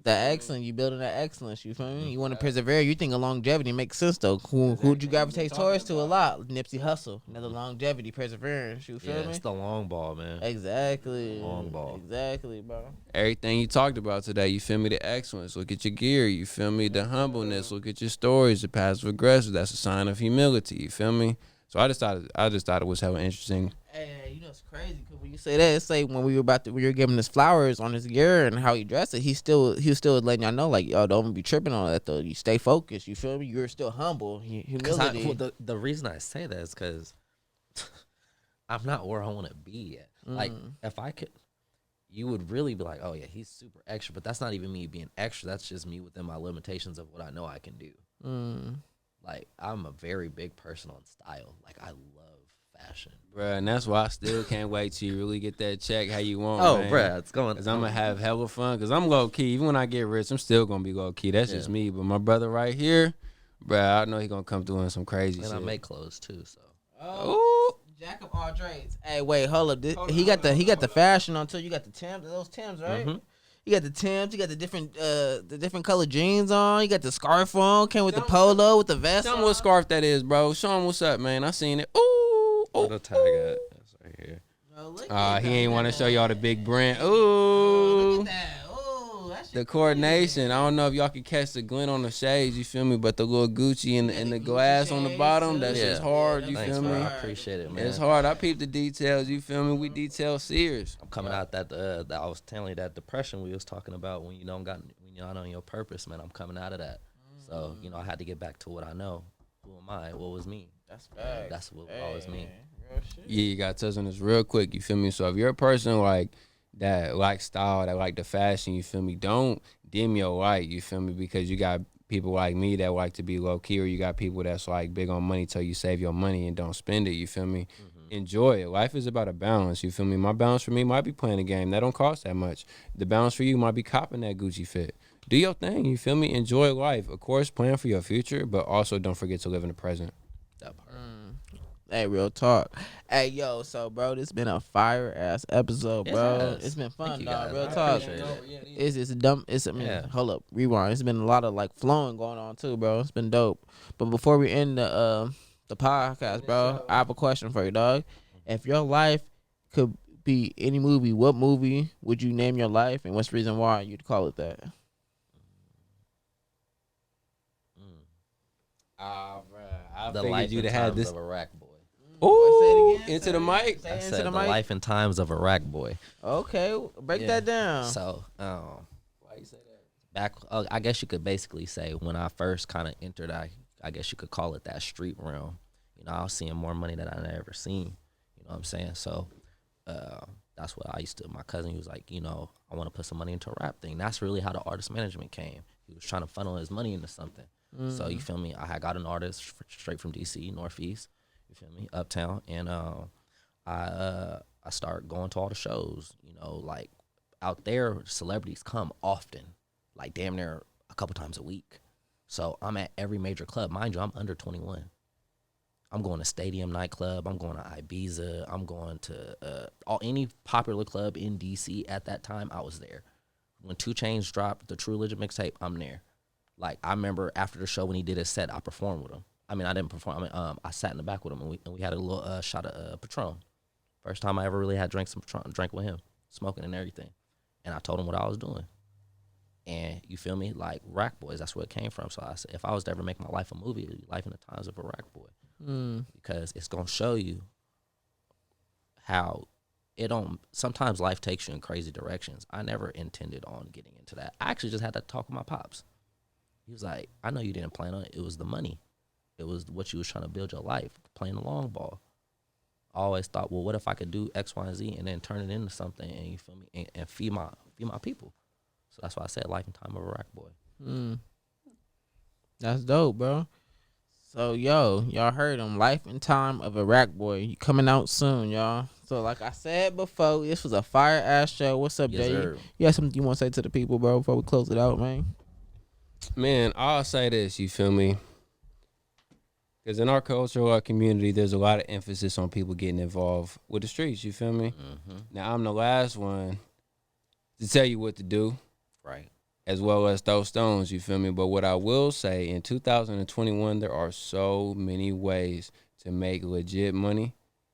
that excellence, you building that excellence. You feel me? You want to persevere. You think of longevity makes sense though. Who'd you gravitate towards to a lot? Nipsey Hussle, another longevity, perseverance. You feel me? It's the long ball, man. Exactly. Long ball. Exactly, bro. Everything you talked about today, you feel me? The excellence. Look at your gear. You feel me? The humbleness. Look at your stories. The passive aggressive. That's a sign of humility. You feel me? So I just thought it was hella interesting. Hey, you know it's crazy because when you say that, it's like when we were giving his flowers on his gear and how he dressed it, he was still letting y'all know like, yo, don't be tripping on that though. You stay focused. You feel me? You're still humble. Humility. The reason I say that is because I'm not where I want to be yet. Like if I could, you would really be like, oh yeah, he's super extra, but that's not even me being extra. That's just me within my limitations of what I know I can do. Like, I'm a very big person on style. Like, I love fashion. Bruh, and that's why I still can't wait till you really get that check how you want, Oh, man. bruh, it's going. Because I'm going to have hella fun. Because I'm low-key. Even when I get rich, I'm still going to be low-key. That's just me. But my brother right here, bruh, I know he going to come through in some crazy shit. And I make clothes, too, so. Oh, jack of all trades. Hey, wait, hold up. He got the fashion on too. You got the Timbs, those Timbs, right? You got the Timbs. You got the different color jeans on. You got the scarf on. Came with the polo with the vest. Tell on. me what scarf that is, bro. Show him what's up, man. I seen it. Ooh, Where ooh. the tag at? That's right here. Bro, look He at ain't that. want to show y'all the big brand. Look Ooh. at that. Oh, that shit The coordination. I don't know if y'all can catch the glint on the shades, you feel me? But the little Gucci and the the Gucci glass on the shades, bottom, too. that's Yeah. just hard, you Thanks, feel bro. me? I appreciate it, man. It's hard. I peep the details, you feel me? We detail seers. I'm coming out that I was telling you that depression we was talking about when you're not on your purpose, man. I'm coming out of that. So, I had to get back to what I know. Who am I? What was me? That's facts. That's what always me. Real shit. Yeah, you got to touch on this real quick, you feel me? So if you're a person like that like style, that like the fashion, you feel me? Don't dim your light, you feel me? Because you got people like me that like to be low key, or you got people that's like big on money till you save your money and don't spend it, you feel me? Enjoy it. Life is about a balance, you feel me? My balance for me might be playing a game that don't cost that much. The balance for you might be copping that Gucci fit. Do your thing, you feel me? Enjoy life. Of course, plan for your future, but also don't forget to live in the present. That part. Hey, real talk. Hey, yo, so bro, this been a fire ass episode, It bro. has. It's been fun, Thank you, dog. guys. Real I talk. appreciate it. It's dumb. Yeah. Hold up, rewind. It's been a lot of like flowing going on too, bro. It's been dope. But before we end the podcast, bro, I have a question for you, dog. If your life could be any movie, what movie would you name your life, and what's the reason why you'd call it that? I The figured life you'd and have had times this. of a rack boy. Ooh, Say it again. into the mic. Say I it into said the the mic. life and times of a rack boy. Okay, break Yeah. that down. So, why you say that? Back, I guess you could basically say when I first kind of entered, I guess you could call it that street realm. I was seeing more money than I ever seen. You know what I'm saying? So, that's what I used to. My cousin, he was like, I want to put some money into a rap thing. That's really how the artist management came. He was trying to funnel his money into something. So you feel me? I had got an artist straight from DC, Northeast. You feel me? Uptown, and I started going to all the shows. Like out there, celebrities come often, like damn near a couple times a week. So I'm at every major club. Mind you, I'm under 21. I'm going to Stadium nightclub. I'm going to Ibiza. I'm going to any popular club in DC at that time. I was there. When 2 Chainz dropped the True Religion mixtape, I'm there. Like I remember after the show when he did his set, I performed with him. I mean, I didn't perform. I sat in the back with him, and we had a little shot of Patron. First time I ever really had drank with him, smoking and everything. And I told him what I was doing. And you feel me? Like Rack Boys, that's where it came from. So I said, if I was to ever make my life a movie, it'd be Life in the Times of a Rack Boy. Because it's gonna show you how sometimes life takes you in crazy directions. I never intended on getting into that. I actually just had to talk with my pops. He was like, I know you didn't plan on it. It was the money. It was what you was trying to build your life, playing the long ball. I always thought, well, what if I could do X, Y, and Z and then turn it into something, and you feel me, and feed my people. So that's why I said Life and Time of a Rack Boy. That's dope, bro. So, y'all heard him. Life and Time of a Rack Boy. You coming out soon, y'all. So, like I said before, this was a fire-ass show. What's up, Yes, Jay? sir. You got something you want to say to the people, bro, before we close it out, man? Man, I'll say this, you feel me? Because in our culture, our community, there's a lot of emphasis on people getting involved with the streets, you feel me? Now, I'm the last one to tell you what to do, Right. as well as throw stones, you feel me? But what I will say, in 2021, there are so many ways to make legit money.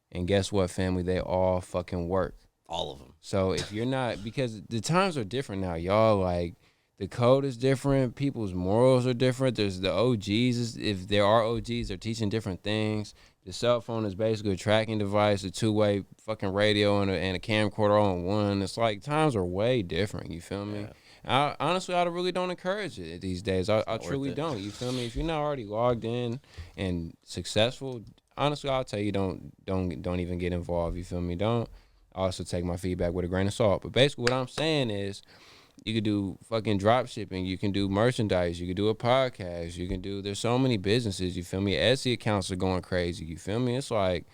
And guess what, family? They all fucking work. All of them. So if you're not, because the times are different now, y'all. Like, the code is different. People's morals are different. There's the OGs. If there are OGs, they're teaching different things. The cell phone is basically a tracking device, a two-way fucking radio, and a camcorder all in one. It's like times are way different. You feel me? Honestly, I really don't encourage it these days. I truly don't. You feel me? If you're not already logged in and successful, honestly, I'll tell you don't even get involved. You feel me? Don't. Also take my feedback with a grain of salt. But basically, what I'm saying is, you could do fucking drop shipping. You can do merchandise. You can do a podcast. You can do, there's so many businesses, you feel me? Etsy accounts are going crazy, you feel me? It's like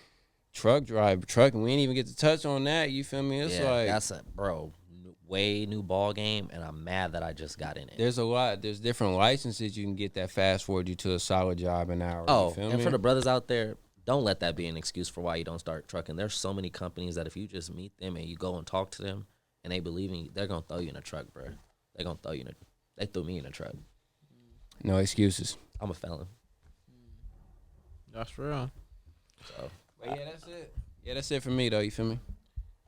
trucking. We ain't even get to touch on that, you feel me? It's like, that's way new ball game, and I'm mad that I just got in it. there's different licenses you can get that fast forward you to a solid job an hour. Oh, you feel and me? for the brothers out there, don't let that be an excuse for why you don't start trucking. There's so many companies that if you just meet them and you go and talk to them, and they believe in you, they're gonna throw you in a truck, bro. They're gonna throw you in a. They threw me in a truck. No excuses. I'm a felon. That's real. So But yeah, that's it. Yeah, that's it for me though. You feel me?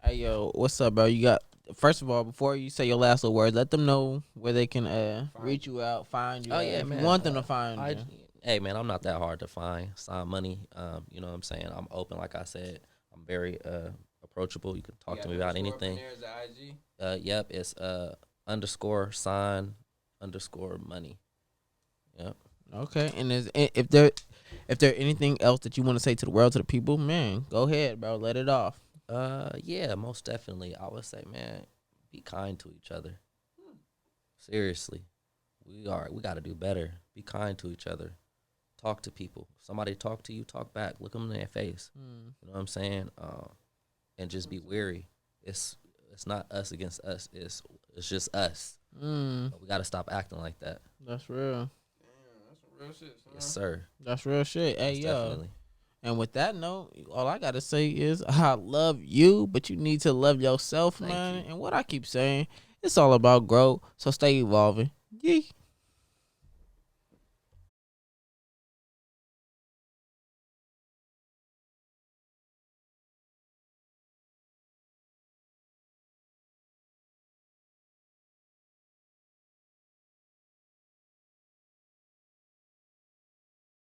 Hey yo, what's up, bro? You got first of all, before you say your last little words, let them know where they can reach you out, find you. Oh, at, yeah, if man. you want them to find you. hey man, I'm not that hard to find. Sign Money. You know what I'm saying? I'm open, like I said. I'm very approachable. You can talk to me about anything. Yep, it's _sign_money. Yep. Okay, and if there anything else that you want to say to the world, to the people, man, go ahead, bro. Let it off. Yeah, most definitely. I would say, man, be kind to each other. Seriously, we got to do better. Be kind to each other. Talk to people. Somebody talk to you, talk back. Look them in their face. You know what I'm saying? And just be wary. It's not us against us. It's just us. But we got to stop acting like that. That's real. Real shit, son. Yes, sir. That's real shit. Hey, Most yo. definitely. And with that note, all I gotta say is I love you, but you need to love yourself, Thank man. you. And what I keep saying, it's all about growth. So stay evolving. Yee.